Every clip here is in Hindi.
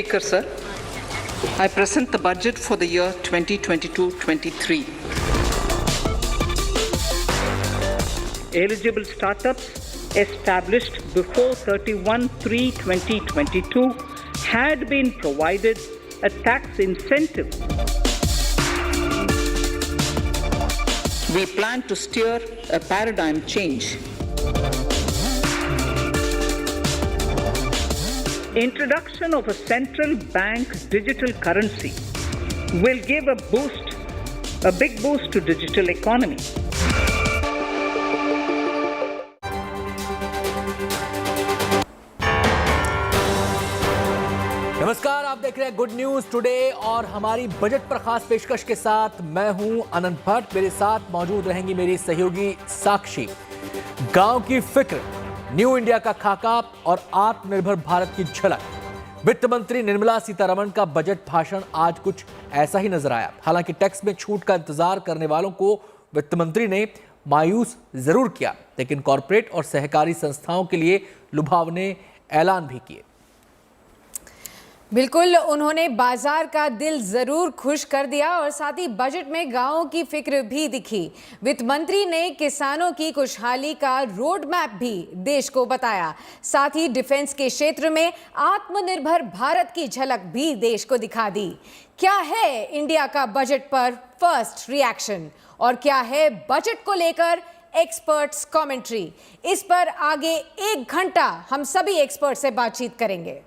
Speaker, sir, I present the budget for the year 2022-23. Eligible startups established before 31/3/2022 had been provided a tax incentive. We plan to steer a paradigm change. Introduction of a central bank digital currency will give a big boost to digital economy. नमस्कार, आप देख रहे हैं गुड न्यूज टुडे और हमारी बजट पर खास पेशकश के साथ मैं हूं अनंत भट्ट। मेरे साथ मौजूद रहेंगी मेरी सहयोगी साक्षी। गांव की फिक्र, न्यू इंडिया का खाका और आत्मनिर्भर भारत की झलक। वित्त मंत्री निर्मला सीतारमण का बजट भाषण आज कुछ ऐसा ही नजर आया। हालांकि टैक्स में छूट का इंतजार करने वालों को वित्त मंत्री ने मायूस जरूर किया, लेकिन कॉरपोरेट और सहकारी संस्थाओं के लिए लुभावने ऐलान भी किए। बिल्कुल, उन्होंने बाजार का दिल जरूर खुश कर दिया और साथ ही बजट में गांवों की फिक्र भी दिखी। वित्त मंत्री ने किसानों की खुशहाली का रोड मैप भी देश को बताया। साथ ही डिफेंस के क्षेत्र में आत्मनिर्भर भारत की झलक भी देश को दिखा दी। क्या है इंडिया का बजट पर फर्स्ट रिएक्शन और क्या है बजट को लेकर एक्सपर्ट्स कमेंट्री? इस पर आगे 1 घंटा हम सभी एक्सपर्ट से बातचीत करेंगे।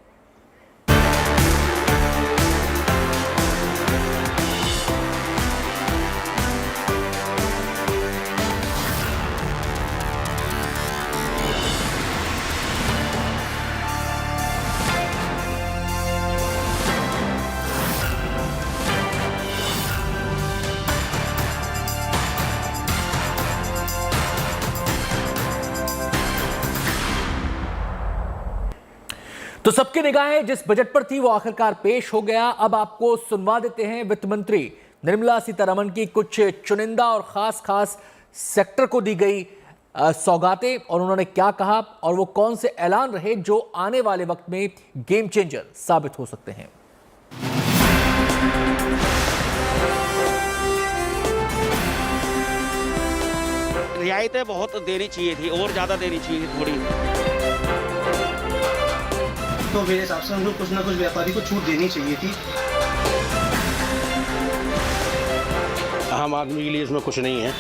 तो सबकी निगाहें जिस बजट पर थी वो आखिरकार पेश हो गया। अब आपको सुनवा देते हैं वित्त मंत्री निर्मला सीतारमण की कुछ चुनिंदा और खास सेक्टर को दी गई सौगातें और उन्होंने क्या कहा और वो कौन से ऐलान रहे जो आने वाले वक्त में गेम चेंजर साबित हो सकते हैं। रियायतें बहुत देनी चाहिए थी और ज्यादा देनी चाहिए थी थोड़ी। तो मेरे हिसाब से उनको कुछ ना कुछ व्यापारी को छूट देनी चाहिए थी। आम आदमी के लिए इसमें कुछ नहीं है।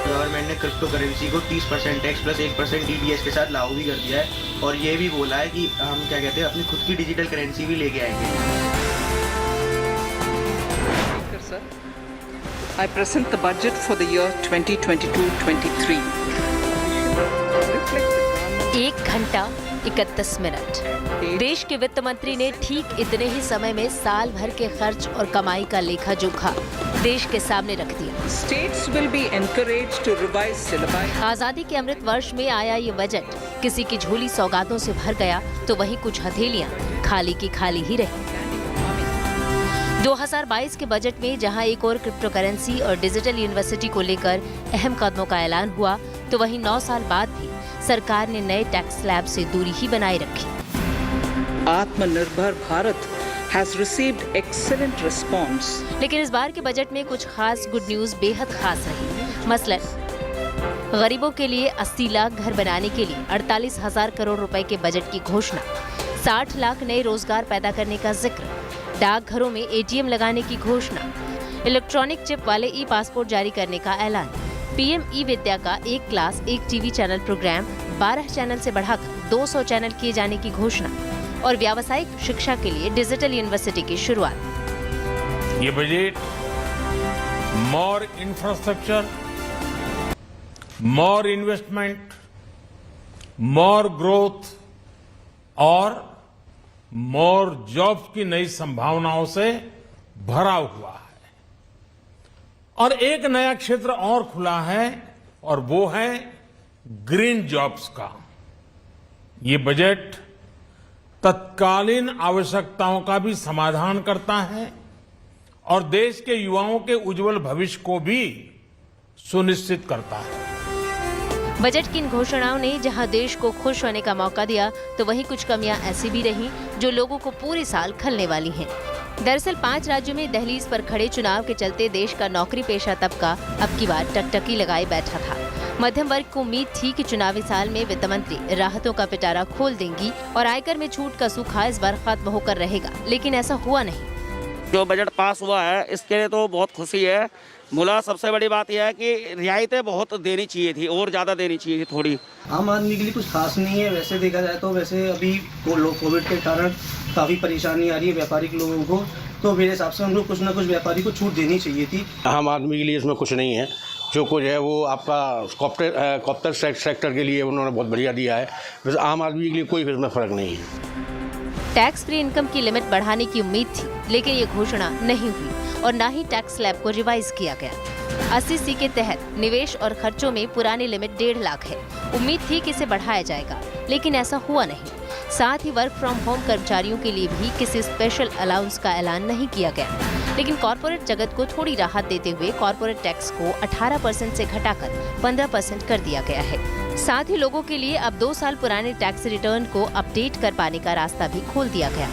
गवर्नमेंट ने क्रिप्टो करेंसी को 30% टैक्स प्लस 1% TDS के साथ लागू भी कर दिया है और ये भी बोला है कि हम क्या कहते हैं अपनी खुद की डिजिटल करेंसी भी लेके आएंगे। Sir, I present the budget for the year 2022-23. 1 घंटा 31 मिनट। देश के वित्त मंत्री ने ठीक इतने ही समय में साल भर के खर्च और कमाई का लेखा जोखा देश के सामने रख दिया। States will be encouraged to revise syllabi. आजादी के अमृत वर्ष में आया ये बजट किसी की झोली सौगातों से भर गया तो वहीं कुछ हथेलियां खाली की खाली ही रही। 2022 के बजट में जहां एक और क्रिप्टो करेंसी और डिजिटल यूनिवर्सिटी को लेकर अहम कदमों का ऐलान हुआ, तो वहीं 9 साल बाद भी सरकार ने नए टैक्स स्लैब से दूरी ही बनाए रखी। आत्मनिर्भर Bharat has received excellent response. लेकिन इस बार के बजट में कुछ खास गुड न्यूज बेहद खास रही। मसलन गरीबों के लिए 80 लाख घर बनाने के लिए 48,000 करोड़ रुपए के बजट की घोषणा, 60 लाख नए रोजगार पैदा करने का जिक्र, डाकघरों में ATM लगाने की घोषणा, इलेक्ट्रॉनिक चिप वाले ई-पासपोर्ट जारी करने का ऐलान, PM ई-विद्या का 1 class 1 TV channel program 12 channel से बढ़ाकर 200 चैनल किए जाने की घोषणा और व्यावसायिक शिक्षा के लिए डिजिटल यूनिवर्सिटी की शुरुआत। ये बजट मोर इंफ्रास्ट्रक्चर, मोर इन्वेस्टमेंट, मोर ग्रोथ और मोर जॉब्स की नई संभावनाओं से भरा हुआ है। और एक नया क्षेत्र और खुला है और वो है ग्रीन जॉब्स का। ये बजट तत्कालीन आवश्यकताओं का भी समाधान करता है और देश के युवाओं के उज्जवल भविष्य को भी सुनिश्चित करता है। बजट की इन घोषणाओं ने जहां देश को खुश होने का मौका दिया, तो वहीं कुछ कमियां ऐसी भी रहीं जो लोगों को पूरे साल खलने वाली हैं। दरअसल 5 राज्यों में दहलीज पर खड़े चुनाव के चलते देश का नौकरी पेशा तबका अब की बार टकटकी लगाए बैठा था। मध्यम वर्ग को उम्मीद थी कि चुनावी साल में वित्त मंत्री राहतों का पिटारा खोल देंगी और आयकर में छूट का सूखा इस बार खत्म होकर रहेगा, लेकिन ऐसा हुआ नहीं। जो बजट पास हुआ है इसके लिए तो बहुत खुशी है। मुला सबसे बड़ी बात यह है कि रियायतें बहुत देनी चाहिए थी और ज़्यादा देनी चाहिए थी थोड़ी। आम आदमी के लिए कुछ खास नहीं है वैसे देखा जाए तो। वैसे अभी कोविड के कारण काफ़ी परेशानी आ रही है व्यापारिक लोगों को, तो मेरे हिसाब से हम लोग कुछ ना कुछ व्यापारी को छूट देनी चाहिए थी। आम आदमी के लिए इसमें कुछ नहीं है, जो कुछ है वो आपका कॉप्टर सेक्टर के लिए उन्होंने बहुत बढ़िया दिया है। वैसे आम आदमी के लिए कोई इसमें फ़र्क नहीं है। टैक्स फ्री इनकम की लिमिट बढ़ाने की उम्मीद थी, लेकिन ये घोषणा नहीं हुई और न ही टैक्स स्लैब को रिवाइज किया गया। 80C के तहत निवेश और खर्चों में पुरानी लिमिट 1.5 लाख है। उम्मीद थी कि इसे बढ़ाया जाएगा, लेकिन ऐसा हुआ नहीं। साथ ही वर्क फ्रॉम होम कर्मचारियों के लिए भी किसी स्पेशल अलाउंस का ऐलान नहीं किया गया। लेकिन कॉर्पोरेट जगत को थोड़ी राहत देते हुए कॉर्पोरेट टैक्स को 18% से घटाकर 15% कर दिया गया है। साथ ही लोगों के लिए अब 2 साल पुराने टैक्स रिटर्न को अपडेट कर पाने का रास्ता भी खोल दिया गया।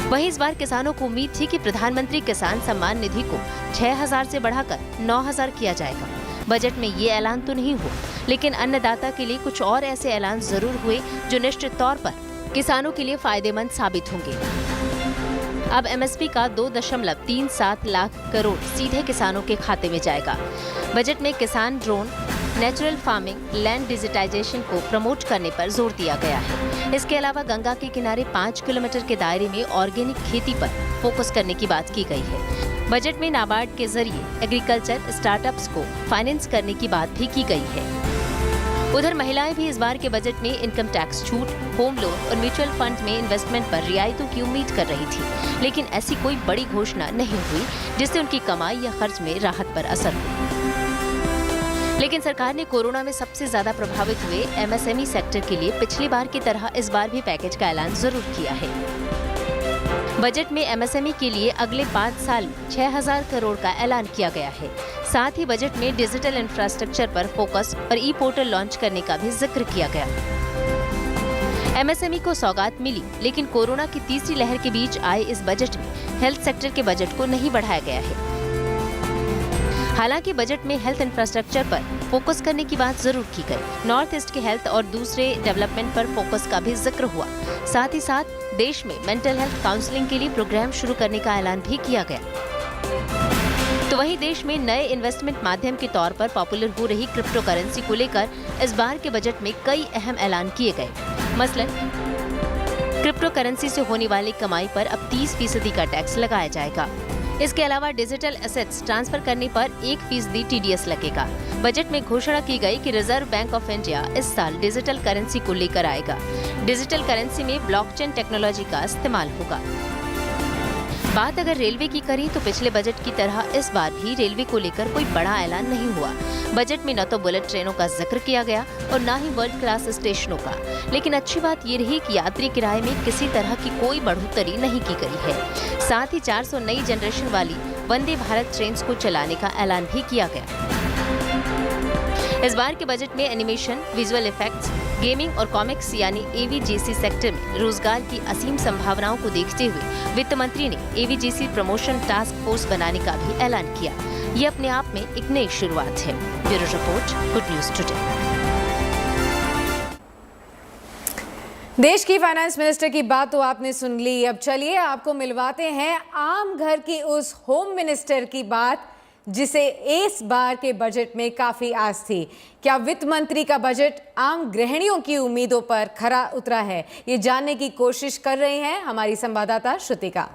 वहीं इस बार किसानों को उम्मीद थी कि प्रधानमंत्री किसान सम्मान निधि को 6,000 से बढ़ाकर 9,000 किया जाएगा। बजट में ये ऐलान तो नहीं हुआ, लेकिन अन्नदाता के लिए कुछ और ऐसे ऐलान जरूर हुए जो निश्चित तौर पर किसानों के लिए फायदेमंद साबित होंगे। अब MSP का 2.37 लाख करोड़ सीधे किसानों के खाते में जाएगा। बजट में किसान drone, natural farming, land digitization को प्रमोट करने पर जोर दिया गया है। इसके अलावा गंगा के किनारे 5 किलोमीटर के दायरे में ऑर्गेनिक खेती पर फोकस करने की बात की गई है। बजट में नाबार्ड के जरिए एग्रीकल्चर स्टार्टअप्स को फाइनेंस करने की बात भी की गई है। उधर महिलाएं भी इस बार के बजट में इनकम टैक्स छूट, होम लोन और म्यूचुअल फंड में इन्वेस्टमेंट पर रियायतों की उम्मीद कर रही थी, लेकिन ऐसी कोई बड़ी घोषणा नहीं हुई जिससे उनकी कमाई या खर्च में राहत पर असर हो। लेकिन सरकार ने कोरोना में सबसे ज्यादा प्रभावित हुए MSME सेक्टर के लिए पिछली बार की तरह इस बार भी पैकेज का ऐलान जरूर किया है। बजट में MSME के लिए अगले 5 साल में 6,000 करोड़ का ऐलान किया गया है। साथ ही बजट में डिजिटल इंफ्रास्ट्रक्चर पर फोकस और ई-पोर्टल लॉन्च करने का भी जिक्र किया गया। MSME को सौगात मिली, लेकिन कोरोना की तीसरी लहर के बीच आए इस बजट में हेल्थ सेक्टर के बजट को नहीं बढ़ाया गया है। हालांकि बजट में हेल्थ इंफ्रास्ट्रक्चर पर फोकस करने की बात जरूर की गई। नॉर्थ ईस्ट के हेल्थ और दूसरे डेवलपमेंट पर फोकस का भी जिक्र हुआ। साथ ही साथ देश में मेंटल हेल्थ काउंसलिंग के लिए प्रोग्राम शुरू करने का ऐलान भी किया गया। तो वहीं देश में नए इन्वेस्टमेंट माध्यम के तौर पर पॉपुलर हो रही क्रिप्टो करेंसी को लेकर इस बार के बजट में कई अहम ऐलान किए गए। मसलन क्रिप्टो करेंसी से होने वाली कमाई पर अब 30% का टैक्स लगाया जाएगा। इसके अलावा डिजिटल एसेट्स ट्रांसफर करने पर 1% TDS लगेगा। बजट में घोषणा की गई कि रिजर्व बैंक ऑफ इंडिया इस साल डिजिटल करेंसी को लेकर आएगा। डिजिटल करेंसी में ब्लॉकचेन टेक्नोलॉजी का इस्तेमाल होगा। बात अगर रेलवे की करें तो पिछले बजट की तरह इस बार भी रेलवे को लेकर कोई बड़ा ऐलान नहीं हुआ। बजट में न तो बुलेट ट्रेनों का जिक्र किया गया और न ही वर्ल्ड क्लास स्टेशनों का, लेकिन अच्छी बात ये रही कि यात्री किराए में किसी तरह की कोई बढ़ोतरी नहीं की गई है। साथ ही 400 नई जनरेशन वाली वंदे भारत ट्रेन को चलाने का ऐलान भी किया गया। इस बार के बजट में एनिमेशन, विजुअल इफेक्ट्स, गेमिंग और कॉमिक्स यानी AVGC सेक्टर में रोजगार की असीम संभावनाओं को देखते हुए वित्त मंत्री ने AVGC प्रमोशन टास्क फोर्स बनाने का भी ऐलान किया। ये अपने आप में एक नई शुरुआत है। Bureau report, good news today. देश की फाइनेंस मिनिस्टर की बात तो आपने सुन ली। अब चलिए आपको मिलवाते हैं आम घर की उस होम मिनिस्टर की बात जिसे इस बार के बजट में काफी आस थी। क्या वित्त मंत्री का बजट आम गृहिणियों की उम्मीदों पर खरा उतरा है? ये जानने की कोशिश कर रहे हैं हमारी संवाददाता श्रुतिका।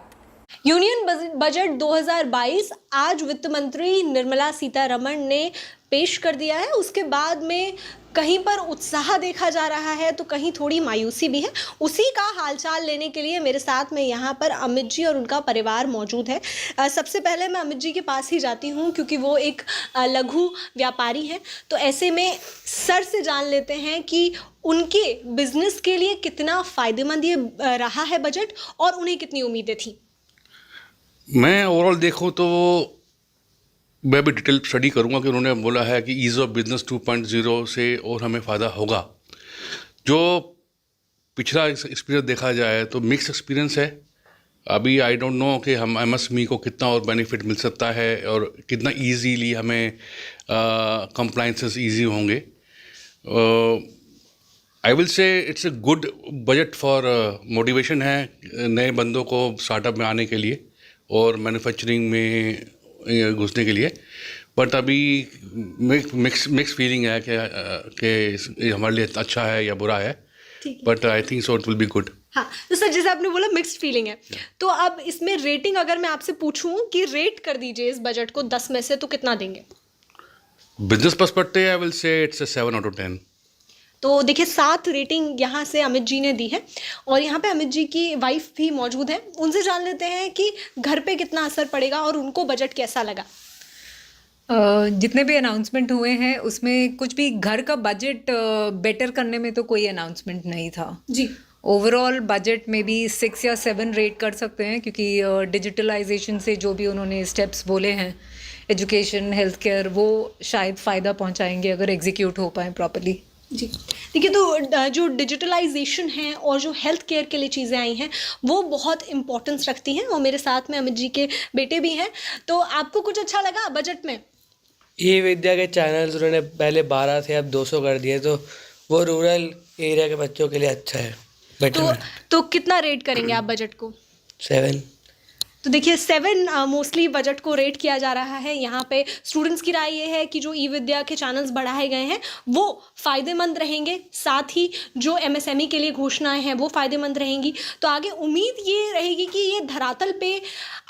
यूनियन बजट 2022 आज वित्त मंत्री निर्मला सीतारमण ने पेश कर दिया है। उसके बाद में कहीं पर उत्साह देखा जा रहा है तो कहीं थोड़ी मायूसी भी है। उसी का हालचाल लेने के लिए मेरे साथ में यहाँ पर अमित जी और उनका परिवार मौजूद है। सबसे पहले मैं अमित जी के पास ही जाती हूँ क्योंकि वो एक लघु व्यापारी हैं। तो ऐसे में सर से जान लेते हैं कि उनके बिजनेस के लिए कितना फ़ायदेमंद ये रहा है बजट और उन्हें कितनी उम्मीदें थी। मैं ओवरऑल देखूँ तो मैं भी डिटेल स्टडी करूंगा कि उन्होंने बोला है कि ईज़ ऑफ बिजनेस 2.0 से और हमें फ़ायदा होगा। जो पिछला एक्सपीरियंस देखा जाए तो मिक्स एक्सपीरियंस है। अभी आई डोंट नो कि हम एमएसएमई को कितना और बेनिफिट मिल सकता है और कितना इजीली हमें कंप्लायंसेस इजी होंगे। I will say it's a good budget for motivation है नए बंदों को स्टार्टअप में आने के लिए और मैन्युफैक्चरिंग में घुसने के लिए। बट अभी मिक्स फीलिंग है कि हमारे लिए अच्छा है या बुरा है, but I think so it will be good. हाँ, तो सर जैसे आपने बोला मिक्स्ड फीलिंग है, तो अब इसमें रेटिंग अगर मैं आपसे पूछूं कि रेट कर दीजिए इस बजट को 10 में से, तो कितना देंगे? Business perspective I will say it's a 7 out of 10। तो देखिए 7 रेटिंग यहाँ से अमित जी ने दी है और यहाँ पे अमित जी की वाइफ भी मौजूद है। उनसे जान लेते हैं कि घर पे कितना असर पड़ेगा और उनको बजट कैसा लगा। जितने भी अनाउंसमेंट हुए हैं उसमें कुछ भी घर का बजट बेटर करने में तो कोई अनाउंसमेंट नहीं था जी। ओवरऑल बजट में भी 6 या 7 रेट कर सकते हैं, क्योंकि डिजिटलाइजेशन से जो भी उन्होंने स्टेप्स बोले हैं, एजुकेशन, हेल्थ केयर, वो शायद फ़ायदा पहुंचाएंगे अगर एग्जीक्यूट हो पाए प्रॉपर्ली। जी देखिए, तो जो डिजिटलाइजेशन है और जो हेल्थ केयर के लिए चीज़ें आई हैं वो बहुत इंपॉर्टेंस रखती हैं और मेरे साथ में अमित जी के बेटे भी हैं। तो आपको कुछ अच्छा लगा बजट में? ई विद्या के चैनल्स उन्होंने पहले 12 थे, अब 200 कर दिए, तो वो रूरल एरिया के बच्चों के लिए अच्छा है। तो कितना रेट करेंगे आप बजट को? 7। तो देखिए 7 मोस्टली बजट को रेट किया जा रहा है। यहाँ पे स्टूडेंट्स की राय ये है कि जो ई विद्या के चैनल्स बढ़ाए गए हैं वो फ़ायदेमंद रहेंगे, साथ ही जो एमएसएमई के लिए घोषणाएं हैं वो फ़ायदेमंद रहेंगी। तो आगे उम्मीद ये रहेगी कि ये धरातल पे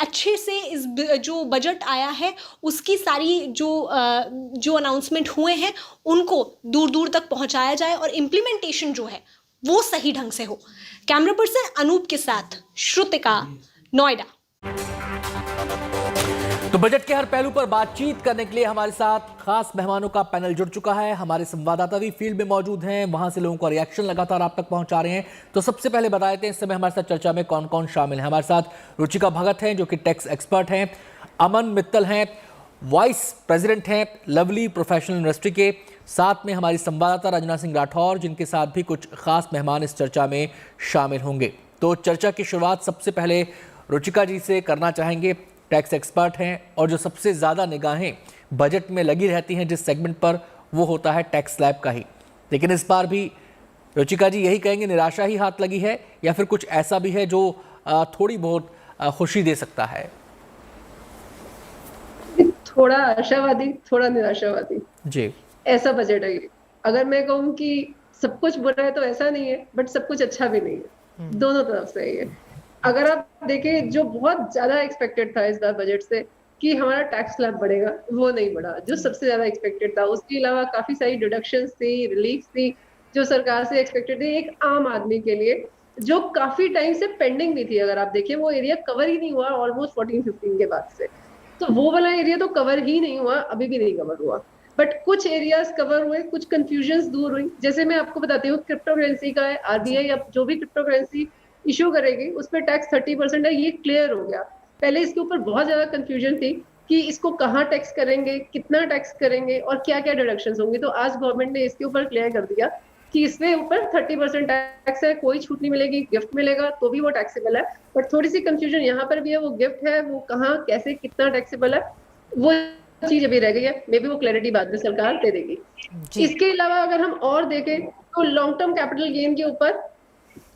अच्छे से इस जो बजट आया है उसकी सारी जो अनाउंसमेंट हुए हैं उनको दूर दूर तक पहुँचाया जाए और इम्प्लीमेंटेशन जो है वो सही ढंग से हो। कैमरा पर्सन अनूप के साथ श्रुतिका, नोएडा। तो बजट के हर पहलू पर बातचीत करने के लिए हमारे साथ खास मेहमानों का पैनल जुड़ चुका है। हमारे संवाददाता भी फील्ड में मौजूद हैं, वहां से लोगों का रिएक्शन लगातार आप तक पहुंचा रहे हैं। तो सबसे पहले बता देते हैं इस समय हमारे साथ चर्चा में कौन कौन शामिल है। हमारे साथ रुचिका भगत हैं जो कि टैक्स एक्सपर्ट हैं, अमन मित्तल हैं, वाइस प्रेसिडेंट हैं लवली प्रोफेशनल यूनिवर्सिटी के, साथ में हमारी संवाददाता रंजना सिंह राठौर, जिनके साथ भी कुछ खास मेहमान इस चर्चा में शामिल होंगे। तो चर्चा की शुरुआत सबसे पहले रुचिका जी से करना चाहेंगे। टैक्स एक्सपर्ट हैं और जो सबसे ज़्यादा निगाहें बजट में लगी रहती हैं जिस सेगमेंट पर, वो होता है टैक्स स्लैब का ही। लेकिन इस बार भी रुचिका जी यही कहेंगे निराशा ही हाथ लगी है या फिर कुछ ऐसा भी है जो थोड़ी बहुत खुशी दे सकता है? थोड़ा आशावादी, थोड़ा निराशावादी जी, ऐसा बजट है ये। अगर मैं कहूँ कि सब कुछ बुरा है तो ऐसा नहीं है, बट सब कुछ अच्छा भी नहीं है, दोनों तरफ से ही है। अगर आप देखें जो बहुत ज्यादा एक्सपेक्टेड था इस बार बजट से कि हमारा टैक्स स्लैब बढ़ेगा, वो नहीं बढ़ा जो सबसे ज्यादा एक्सपेक्टेड था। उसके अलावा काफी सारी डिडक्शंस थी, रिलीफ थी जो सरकार से एक्सपेक्टेड थी एक आम आदमी के लिए, जो काफी टाइम से पेंडिंग भी थी। अगर आप देखें वो एरिया कवर ही नहीं हुआ ऑलमोस्ट 14-15 के बाद से, तो वो वाला एरिया तो कवर ही नहीं हुआ, अभी भी नहीं कवर हुआ। बट कुछ एरियाज कवर हुए, कुछ कंफ्यूजन्स दूर हुई। जैसे मैं आपको बताती हूँ क्रिप्टो करेंसी का है, आरबीआई अब जो भी क्रिप्टो करेंसी इशू करेगी उस पर टैक्स 30% है, ये क्लियर हो गया। पहले इसके ऊपर बहुत ज्यादा कंफ्यूजन थी कि इसको कहाँ टैक्स करेंगे, कितना टैक्स करेंगे और क्या क्या डिडक्शंस होंगी। तो आज गवर्नमेंट ने इसके ऊपर क्लियर कर दिया कि इसके ऊपर 30% टैक्स है, कोई छूट नहीं मिलेगी, गिफ्ट मिलेगा तो भी वो टैक्सेबल है। बट थोड़ी सी कंफ्यूजन यहाँ पर भी है, वो गिफ्ट है वो कहाँ, कैसे, कितना टैक्सेबल है, वो चीज अभी रह गई है। मे बी वो क्लैरिटी बाद में सरकार दे देगी। इसके अलावा अगर हम और देखें तो लॉन्ग टर्म कैपिटल गेन के ऊपर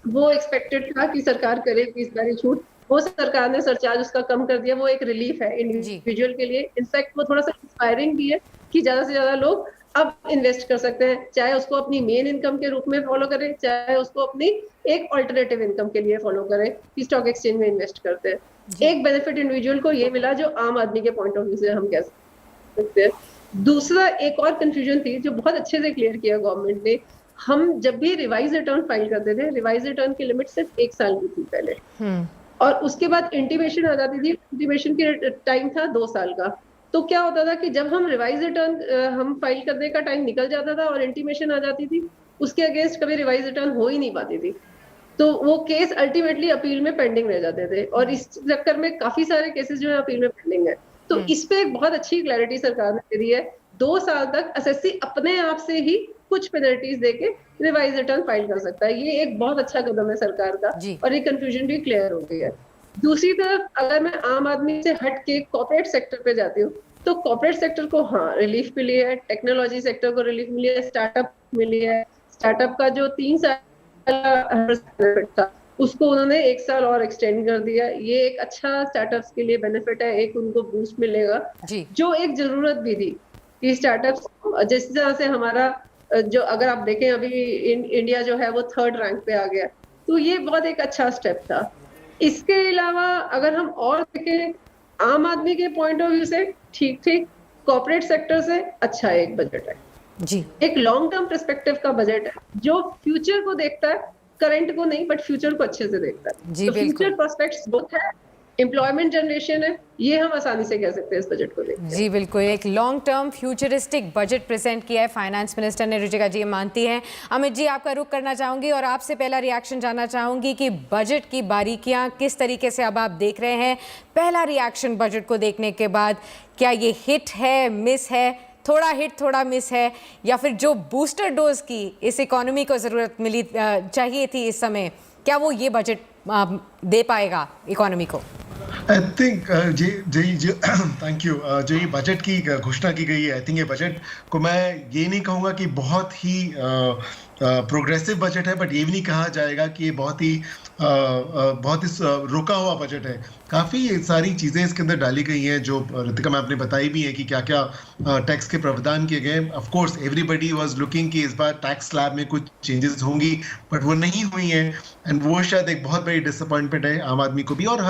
वो एक्सपेक्टेड था कि सरकार करेगी इस बार छूट, वो सरकार ने सरचार्ज उसका कम कर दिया। वो एक रिलीफ है इंडिविजुअल के लिए। इनफैक्ट वो थोड़ा सा इंस्पायरिंग भी है कि ज्यादा से ज्यादा लोग अब इन्वेस्ट कर सकते हैं, चाहे उसको अपनी मेन इनकम के रूप में फॉलो करें, चाहे उसको अपनी एक ऑल्टरनेटिव इनकम के लिए फॉलो करें कि स्टॉक एक्सचेंज में इन्वेस्ट करते हैं। एक बेनिफिट इंडिविजुअल को ये मिला जो आम आदमी के पॉइंट ऑफ व्यू से हम कह सकते हैं। दूसरा एक और कंफ्यूजन थी जो बहुत अच्छे से क्लियर किया गवर्नमेंट ने। हम जब भी रिवाइज रिटर्न फाइल करते थे, रिवाइज रिटर्न की लिमिट सिर्फ 1 साल की थी पहले, और उसके बाद इंटीमेशन आ जाती थी। इंटीमेशन की टाइम था 2 साल का। तो क्या होता था कि जब हम रिवाइज रिटर्न हम फाइल करने का टाइम निकल जाता था और इंटीमेशन आ जाती थी, उसके अगेंस्ट कभी रिवाइज रिटर्न हो ही नहीं पाती थी। तो वो केस अल्टीमेटली अपील में पेंडिंग रह जाते थे और इस चक्कर में काफी सारे केसेस जो है अपील में पेंडिंग है। तो इस पे एक बहुत अच्छी क्लैरिटी सरकार ने दे दी है। 2 साल तक एसएससी अपने आप से ही कुछ पेनल्टीज देके रिवाइज रिटर्न फाइल कर सकता है। ये एक बहुत अच्छा कदम है सरकार का और ये कंफ्यूजन भी क्लियर हो गई है। दूसरी तरफ अगर मैं आम आदमी से हट के कॉर्पोरेट सेक्टर पे जाती हूँ तो कॉर्पोरेट सेक्टर को रिलीफ मिली है, टेक्नोलॉजी सेक्टर को रिलीफ मिली है, स्टार्टअप मिली है। स्टार्टअप का जो 3 साल था उसको उन्होंने 1 साल और एक्सटेंड कर दिया। ये एक अच्छा स्टार्टअप्स के लिए बेनिफिट है, एक उनको बूस्ट मिलेगा जो एक जरूरत भी थी कि स्टार्टअप्स जिस तरह से हमारा जो अगर आप देखें अभी इंडिया जो है वो 3rd रैंक पे आ गया, तो ये बहुत एक अच्छा स्टेप था। इसके अलावा अगर हम और देखें आम आदमी के पॉइंट ऑफ व्यू से ठीक कॉर्पोरेट सेक्टर से अच्छा एक बजट है जी, एक लॉन्ग टर्म पर्सपेक्टिव का बजट है जो फ्यूचर को देखता है, करंट को नहीं बट फ्यूचर को अच्छे से देखता है। जी, तो फ्यूचर प्रोस्पेक्ट्स बहुत है, एम्प्लॉयमेंट जनरेशन है, ये हम आसानी से कह सकते हैं इस बजट को देखकर। जी बिल्कुल, एक long term futuristic budget present किया है फाइनेंस मिनिस्टर ने। रुचिका जी मानती हैं। अमित जी, आपका रुख करना चाहूंगी और आपसे पहला रिएक्शन जानना चाहूंगी कि बजट की बारीकियां किस तरीके से अब आप देख रहे हैं। पहला रिएक्शन बजट को देखने के बाद, क्या ये हिट है, मिस है, थोड़ा हिट थोड़ा मिस है, या फिर जो बूस्टर डोज की इस इकोनॉमी को ज़रूरत मिली चाहिए थी इस समय, क्या वो ये बजट दे पाएगा इकोनॉमी को? I think thank you. जो ये बजट की घोषणा की गई है, आई थिंक ये बजट को मैं ये नहीं कहूँगा कि बहुत ही प्रोग्रेसिव बजट है, बट ये भी नहीं कहा जाएगा कि ये बहुत ही रुका हुआ बजट है। काफ़ी सारी चीज़ें इसके अंदर डाली गई हैं जो रितिका मैम ने बताई भी है कि क्या क्या टैक्स के प्रावधान किए गए। Of course everybody was looking कि इस बार टैक्स स्लैब में कुछ चेंजेस होंगी, बट वो नहीं हुई हैं, एंड वो शायद एक बहुत बड़ी डिसअपॉइंटमेंट है आम आदमी को भी और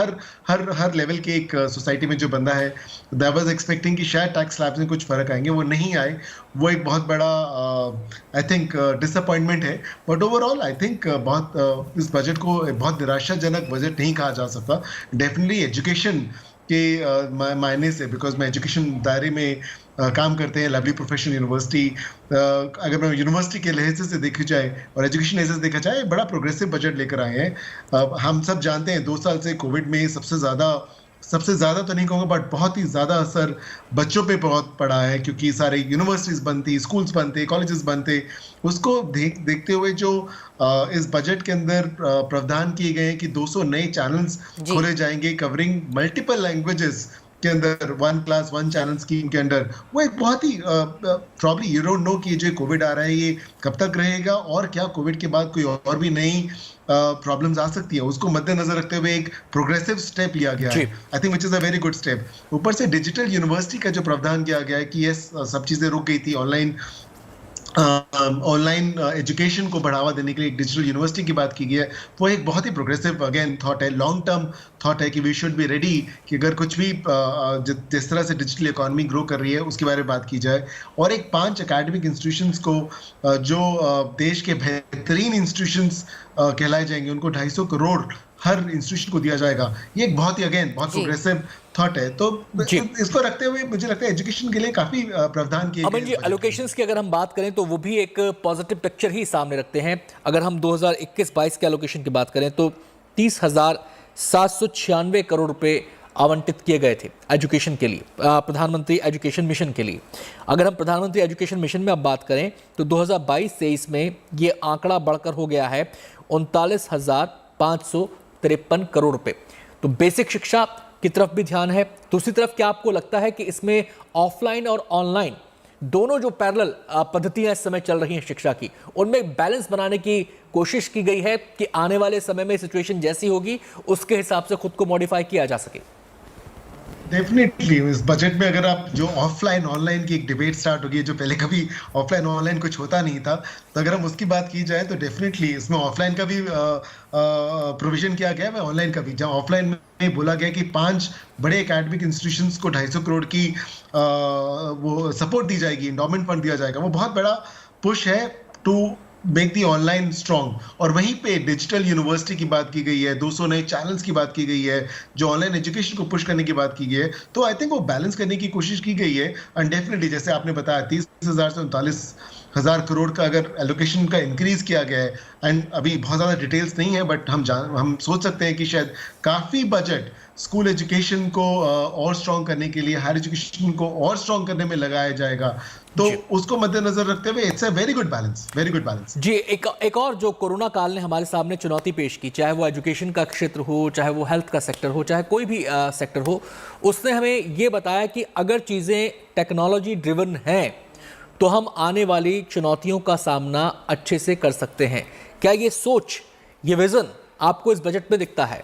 हर लेवल के एक सोसाइटी में जो बंदा है। दैट वाज एक्सपेक्टिंग कि शायद टैक्स स्लैब में कुछ फर्क आएंगे, वो नहीं आए। वो एक बहुत बड़ा आई थिंक डिसअपॉइंटमेंट है। बट ओवरऑल आई थिंक इस बजट को बहुत निराशाजनक बजट नहीं कहा जा सकता। डेफिनेटली एजुकेशन के मायने से, बिकॉज मैं एजुकेशन दायरे में काम करते हैं, लवली प्रोफेशनल यूनिवर्सिटी, अगर मैं यूनिवर्सिटी के लहजे से देखी जाए और एजुकेशन लहजे से देखा जाए, बड़ा प्रोग्रेसिव बजट लेकर आए हैं। हम सब जानते हैं 2 साल से कोविड में सबसे ज़्यादा तो नहीं कहूँगा, बट बहुत ही ज़्यादा असर बच्चों पे बहुत पड़ा है, क्योंकि सारे यूनिवर्सिटीज़ बंद थी, स्कूल्स बंद थे, कॉलेजेस बंद थे। उसको देखते हुए जो इस बजट के अंदर प्रावधान किए गए हैं कि 200 नए चैनल्स खोले जाएंगे कवरिंग मल्टीपल लैंग्वेजेस के अंदर, 1 क्लास 1 चैनल स्कीम के अंदर, वो एक बहुत he probably you don't know कि जो कोविड आ रहा है ये कब तक रहेगा और क्या कोविड के बाद कोई और भी नई प्रॉब्लम्स आ सकती है। उसको मद्देनजर रखते हुए एक प्रोग्रेसिव स्टेप लिया गया है, I think which is a very good step. ऊपर से डिजिटल यूनिवर्सिटी का जो प्रावधान किया गया है कि ये सब चीज़ें रुक गई थी, ऑनलाइन एजुकेशन को बढ़ावा देने के लिए डिजिटल यूनिवर्सिटी की बात की गई है, वो एक बहुत ही प्रोग्रेसिव अगेन थॉट है, लॉन्ग टर्म थॉट है कि वी शुड बी रेडी कि अगर कुछ भी जिस तरह से डिजिटल इकोनॉमी ग्रो कर रही है उसके बारे में बात की जाए। और एक 5 एकेडमिक इंस्टीट्यूशंस को जो देश के बेहतरीन इंस्टीट्यूशंस कहलाए जाएंगे, उनको 250 करोड़ हर इंस्टीट्यूशन को दिया जाएगा। ये एक बहुत ही अगेन बहुत प्रोग्रेसिव थॉट है। तो इसको रखते हुए मुझे लगता है एजुकेशन के लिए काफी प्रावधान किए गए। जी, एलोकेशंस की अगर हम बात करें तो वो भी एक पॉजिटिव पिक्चर ही सामने रखते हैं। अगर हम 2021-22 के एलोकेशन की बात करें तो 30,796 करोड़ रुपए आवंटित किए गए थे एजुकेशन के लिए, प्रधानमंत्री एजुकेशन मिशन के लिए। अगर हम प्रधानमंत्री एजुकेशन मिशन में अब बात करें तो 2022-23 में ये आंकड़ा बढ़कर हो गया है 39,553 करोड़ रुपए। तो बेसिक शिक्षा की तरफ भी ध्यान है। दूसरी तरफ क्या आपको लगता है कि इसमें ऑफलाइन और ऑनलाइन दोनों जो पैरेलल पद्धतियां इस समय चल रही हैं शिक्षा की, उनमें बैलेंस बनाने की कोशिश की गई है कि आने वाले समय में सिचुएशन जैसी होगी उसके हिसाब से खुद को मॉडिफाई किया जा सके? डेफिनेटली इस बजट में अगर आप जो ऑफलाइन ऑनलाइन की एक डिबेट स्टार्ट होगी, जो पहले कभी ऑफलाइन ऑनलाइन कुछ होता नहीं था, तो अगर हम उसकी बात की जाए तो डेफिनेटली इसमें ऑफलाइन का भी प्रोविजन किया गया है, ऑनलाइन का भी। जहाँ ऑफलाइन में बोला गया कि 5 बड़े एकेडमिक इंस्टीट्यूशंस को 250 करोड़ की वो सपोर्ट दी जाएगी, एंडोमेंट फंड दिया जाएगा। वो बहुत बड़ा पुश है to make the online strong. और वहीं पे डिजिटल यूनिवर्सिटी की बात की गई है, 200 नए चैनल्स की बात की गई है, जो ऑनलाइन एजुकेशन को पुश करने की बात की गई है। तो आई थिंक वो बैलेंस करने की कोशिश की गई है। एंड डेफिनेटली जैसे आपने बताया 30,000 से 1000 करोड़ का अगर एलोकेशन का इंक्रीज किया गया है, एंड अभी बहुत ज़्यादा डिटेल्स नहीं है, बट हम सोच सकते हैं कि शायद काफ़ी बजट स्कूल एजुकेशन को और स्ट्रॉन्ग करने के लिए, हायर एजुकेशन को और स्ट्रॉन्ग करने में लगाया जाएगा, तो उसको मद्देनजर रखते हुए it's a very good balance. जी, एक और जो कोरोना काल ने हमारे सामने चुनौती पेश की, चाहे वो एजुकेशन का क्षेत्र हो, चाहे वो हेल्थ का सेक्टर हो, चाहे कोई भी सेक्टर हो, उसने हमें ये बताया कि अगर चीज़ें टेक्नोलॉजी ड्रिवन हैं तो हम आने वाली चुनौतियों का सामना अच्छे से कर सकते हैं। क्या ये सोच, ये विजन आपको इस बजट में दिखता है?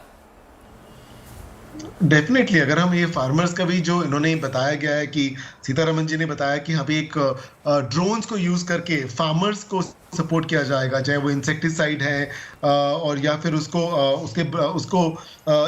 डेफिनेटली, अगर हम ये फार्मर्स का भी जो इन्होंने बताया गया है कि सीतारमन जी ने बताया कि अभी एक ड्रोन्स को यूज करके फार्मर्स को सपोर्ट किया जाएगा, चाहे वो इंसेक्टिसाइड है और या फिर उसको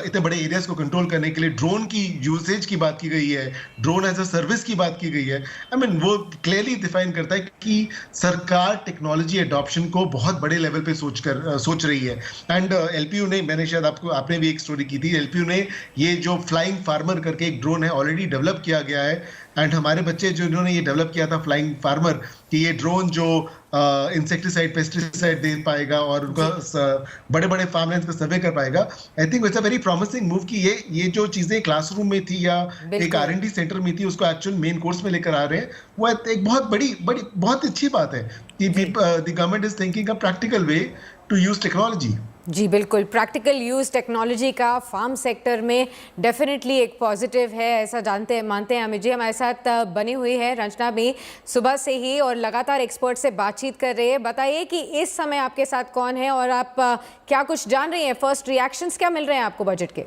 इतने बड़े एरियाज को कंट्रोल करने के लिए ड्रोन की यूसेज की बात की गई है, ड्रोन एज अ सर्विस की बात की गई है। आई मीन वो क्लियरली डिफाइन करता है कि सरकार टेक्नोलॉजी एडॉप्शन को बहुत बड़े लेवल पे सोच रही है। एंड एलपीयू ने, मैंने शायद आपने भी एक स्टोरी की थी, एलपीयू ने ये जो फ्लाइंग फार्मर करके एक ड्रोन है ऑलरेडी डेवलप किया गया है, एंड हमारे बच्चे जो इन्होंने ये डेवलप किया था फ्लाइंग फार्मर, कि ये ड्रोन जो इंसेक्टिसाइड पेस्टिसाइड दे पाएगा और उनका बड़े बड़े फार्मलैंड्स का सर्वे कर पाएगा। I think it's a very promising move कि ये जो चीजें क्लासरूम में थी या एक R&D सेंटर में थी उसको एक्चुअल मेन कोर्स में लेकर आ रहे हैं, वो एक बहुत अच्छी बात है कि the government is thinking a practical way to use technology. जी बिल्कुल, प्रैक्टिकल यूज़ टेक्नोलॉजी का फार्म सेक्टर में डेफिनेटली एक पॉजिटिव है, ऐसा मानते हैं अमित जी। हमारे साथ बनी हुई है रंजना भी सुबह से ही और लगातार एक्सपर्ट से बातचीत कर रही है। बताइए कि इस समय आपके साथ कौन है और आप क्या कुछ जान रही हैं, फर्स्ट रिएक्शंस क्या मिल रहे हैं आपको बजट के?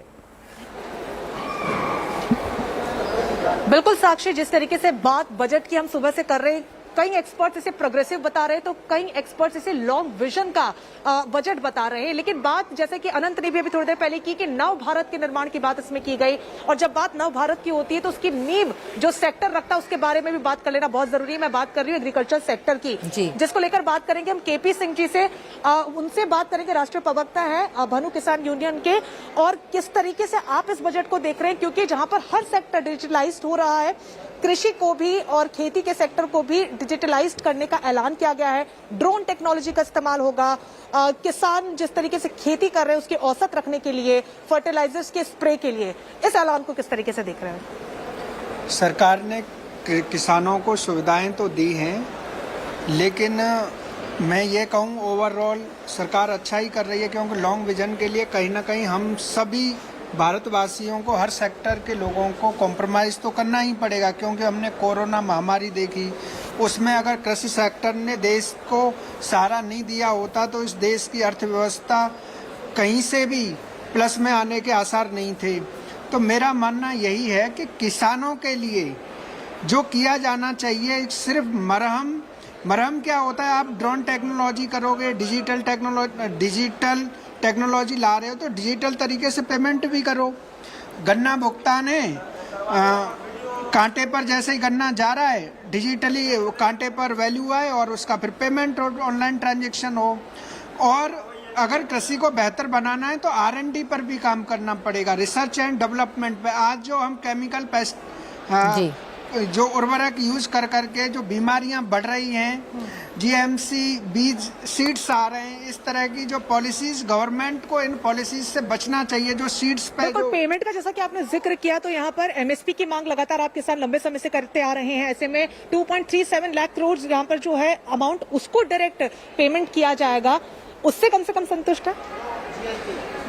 बिल्कुल साक्षी, जिस तरीके से बात बजट की हम सुबह से कर रहे हैं, कई एक्सपर्ट्स इसे प्रोग्रेसिव बता रहे हैं तो कई एक्सपर्ट्स इसे लॉन्ग विजन का बजट बता रहे हैं। लेकिन बात जैसे कि अनंत ने भी अभी थोड़ी देर पहले की कि नव भारत के निर्माण की बात इसमें की गई, और जब बात नव भारत की होती है तो उसकी नींव जो सेक्टर रखता है उसके बारे में भी बात कर लेना बहुत जरूरी है। मैं बात कर रही हूँ एग्रीकल्चर सेक्टर की, जिसको लेकर बात करेंगे हम केपी सिंह जी से। उनसे बात करेंगे, राष्ट्रीय प्रवक्ता है भानु किसान यूनियन के, और किस तरीके से आप इस बजट को देख रहे हैं, क्योंकि जहां पर हर सेक्टर डिजिटलाइज हो रहा है, कृषि को भी और खेती के सेक्टर को भी डिजिटलाइज्ड करने का ऐलान किया गया है, ड्रोन टेक्नोलॉजी का इस्तेमाल होगा, किसान जिस तरीके से खेती कर रहे हैं उसके औसत रखने के लिए, फर्टिलाइजर्स के स्प्रे के लिए, इस ऐलान को किस तरीके से देख रहे हैं? सरकार ने किसानों को सुविधाएं तो दी हैं, लेकिन मैं ये कहूँ ओवरऑल सरकार अच्छा ही कर रही है, क्योंकि लॉन्ग विजन के लिए कहीं ना कहीं हम सभी भारतवासियों को, हर सेक्टर के लोगों को कॉम्प्रोमाइज़ तो करना ही पड़ेगा, क्योंकि हमने कोरोना महामारी देखी, उसमें अगर कृषि सेक्टर ने देश को सहारा नहीं दिया होता तो इस देश की अर्थव्यवस्था कहीं से भी प्लस में आने के आसार नहीं थे। तो मेरा मानना यही है कि किसानों के लिए जो किया जाना चाहिए, सिर्फ मरहम क्या होता है, आप ड्रोन टेक्नोलॉजी करोगे, डिजिटल टेक्नोलॉजी ला रहे हो तो डिजिटल तरीके से पेमेंट भी करो। गन्ना भुगतान है, कांटे पर जैसे ही गन्ना जा रहा है डिजिटली कांटे पर वैल्यू आए और उसका फिर पेमेंट ऑनलाइन ट्रांजैक्शन हो। और अगर कृषि को बेहतर बनाना है तो R&D पर भी काम करना पड़ेगा, रिसर्च एंड डेवलपमेंट पे। आज जो हम केमिकल पेस्ट जो उर्वरक यूज कर करके जो बीमारियां बढ़ रही हैं, GMC बीज सीड्स आ रहे हैं, इस तरह की जो पॉलिसीज, गवर्नमेंट को इन पॉलिसीज से बचना चाहिए जो सीड्स पे जो पेमेंट का जैसा कि आपने जिक्र किया, तो यहाँ पर MSP की मांग लगातार आप किसान लंबे समय से करते आ रहे हैं। ऐसे में 2.37 लाख करोड़ यहाँ पर जो है अमाउंट उसको डायरेक्ट पेमेंट किया जाएगा, उससे कम से कम संतुष्ट है?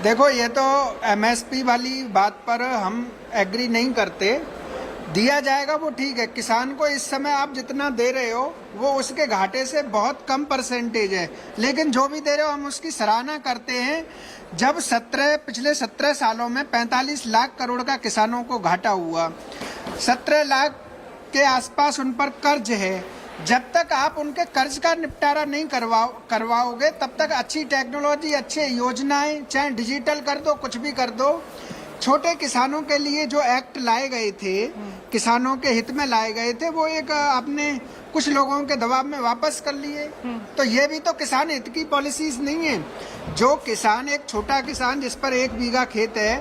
देखो, ये तो MSP वाली बात पर हम एग्री नहीं करते। दिया जाएगा वो ठीक है, किसान को इस समय आप जितना दे रहे हो वो उसके घाटे से बहुत कम परसेंटेज है, लेकिन जो भी दे रहे हो हम उसकी सराहना करते हैं। जब पिछले 17 सालों में 45 लाख करोड़ का किसानों को घाटा हुआ, 17 लाख के आसपास उन पर कर्ज है, जब तक आप उनके कर्ज का निपटारा नहीं करवाओगे तब तक अच्छी टेक्नोलॉजी, अच्छी योजनाएं, चाहे डिजिटल कर दो, कुछ भी कर दो, छोटे किसानों के लिए जो एक्ट लाए गए थे, किसानों के हित में लाए गए थे, वो एक आपने कुछ लोगों के दबाव में वापस कर लिए। तो ये भी तो किसान हित की पॉलिसीज नहीं है। जो किसान, एक छोटा किसान जिस पर 1 बीघा खेत है,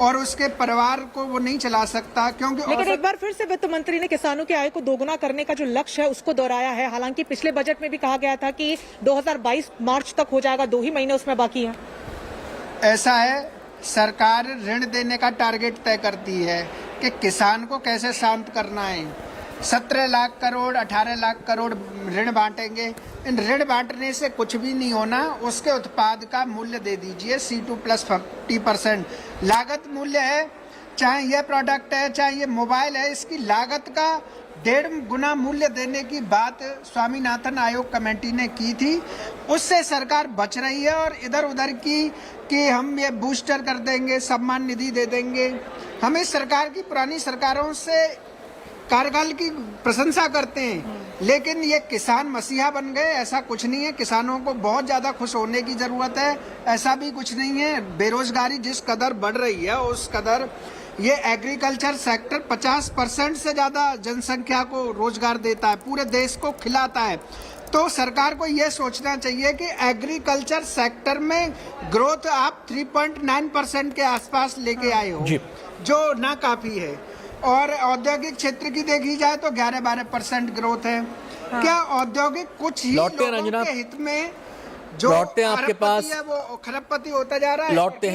और उसके परिवार को वो नहीं चला सकता, क्योंकि लेकिन एक बार फिर से वित्त मंत्री ने किसानों की आय को दोगुना करने का जो लक्ष्य है उसको दोहराया है। हालांकि पिछले बजट में भी कहा गया था कि 2022 मार्च तक हो जाएगा, 2 ही महीने उसमें बाकी हैं। ऐसा है, सरकार ऋण देने का टारगेट तय करती है कि किसान को कैसे शांत करना है। 17 लाख करोड़ 18 लाख करोड़ ऋण बांटेंगे। इन ऋण बांटने से कुछ भी नहीं होना, उसके उत्पाद का मूल्य दे दीजिए C2 प्लस 50%। लागत मूल्य है, चाहे यह प्रोडक्ट है चाहे ये मोबाइल है, इसकी लागत का 1.5 गुना मूल्य देने की बात स्वामीनाथन आयोग कमेटी ने की थी। उससे सरकार बच रही है और इधर उधर की कि हम ये बूस्टर कर देंगे, सम्मान निधि दे देंगे। हम इस सरकार की पुरानी सरकारों से कार्यकाल की प्रशंसा करते हैं, लेकिन ये किसान मसीहा बन गए, ऐसा कुछ नहीं है। किसानों को बहुत ज़्यादा खुश होने की ज़रूरत है, ऐसा भी कुछ नहीं है। बेरोजगारी जिस कदर बढ़ रही है उस कदर ये एग्रीकल्चर सेक्टर 50% से ज़्यादा जनसंख्या को रोजगार देता है, पूरे देश को खिलाता है। तो सरकार को ये सोचना चाहिए कि एग्रीकल्चर सेक्टर में ग्रोथ आप 3.9% के आसपास लेके आए हो, जो ना काफ़ी है। और औद्योगिक क्षेत्र की देखी जाए तो 11-12% ग्रोथ है। हाँ। क्या औद्योगिक कुछ ही लोगों के हित में जो लौटते हैं आपके पास, है वो खरबपति होता जा रहा है। लौटते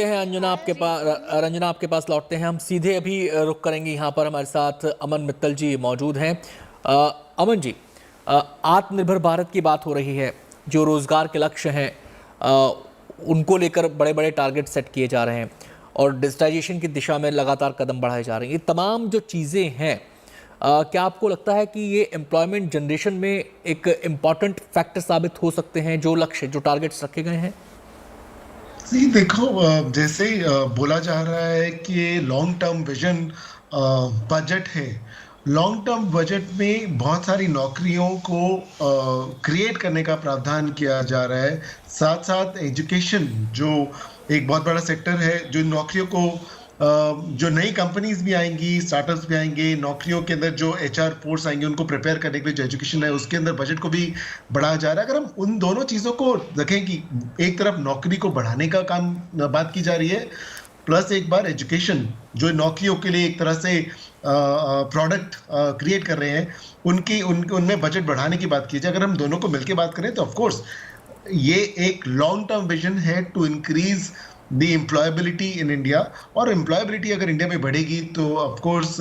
हैं अंजना आपके पास, रंजना आपके पास लौटते हैं। हम सीधे अभी रुक करेंगे। यहाँ पर हमारे साथ अमन मित्तल जी मौजूद हैं। अमन जी, आत्मनिर्भर भारत की बात हो रही है, जो रोजगार के लक्ष्य हैं उनको लेकर बड़े बड़े टारगेट सेट किए जा रहे हैं और डिजिटाइजेशन की दिशा में लगातार कदम बढ़ाए जा रहे हैं। ये तमाम जो चीज़ें हैं, क्या आपको लगता है कि ये एम्प्लॉयमेंट जनरेशन में एक इम्पॉर्टेंट फैक्टर साबित हो सकते हैं, जो लक्ष्य जो टारगेट्स रखे गए हैं? जी देखो, जैसे बोला जा रहा है कि लॉन्ग टर्म विजन बजट है। लॉन्ग टर्म बजट में बहुत सारी नौकरियों को क्रिएट करने का प्रावधान किया जा रहा है। साथ साथ एजुकेशन जो एक बहुत बड़ा सेक्टर है, जो नौकरियों को जो नई कंपनीज भी आएंगी, स्टार्टअप्स भी आएंगे, नौकरियों के अंदर जो HR फोर्स आएंगे उनको प्रिपेयर करने के लिए जो एजुकेशन है उसके अंदर बजट को भी बढ़ाया जा रहा है। अगर हम उन दोनों चीज़ों को देखें कि एक तरफ नौकरी को बढ़ाने का काम बात की जा रही है, प्लस एक बार एजुकेशन जो नौकरियों के लिए एक तरह से प्रोडक्ट क्रिएट कर रहे हैं, उनमें बजट बढ़ाने की बात की जाए। अगर हम दोनों को मिलकर बात करें तो ऑफकोर्स ये एक लॉन्ग टर्म विजन है to increase the employability in India. और एम्प्लॉयबिलिटी अगर इंडिया में बढ़ेगी तो of course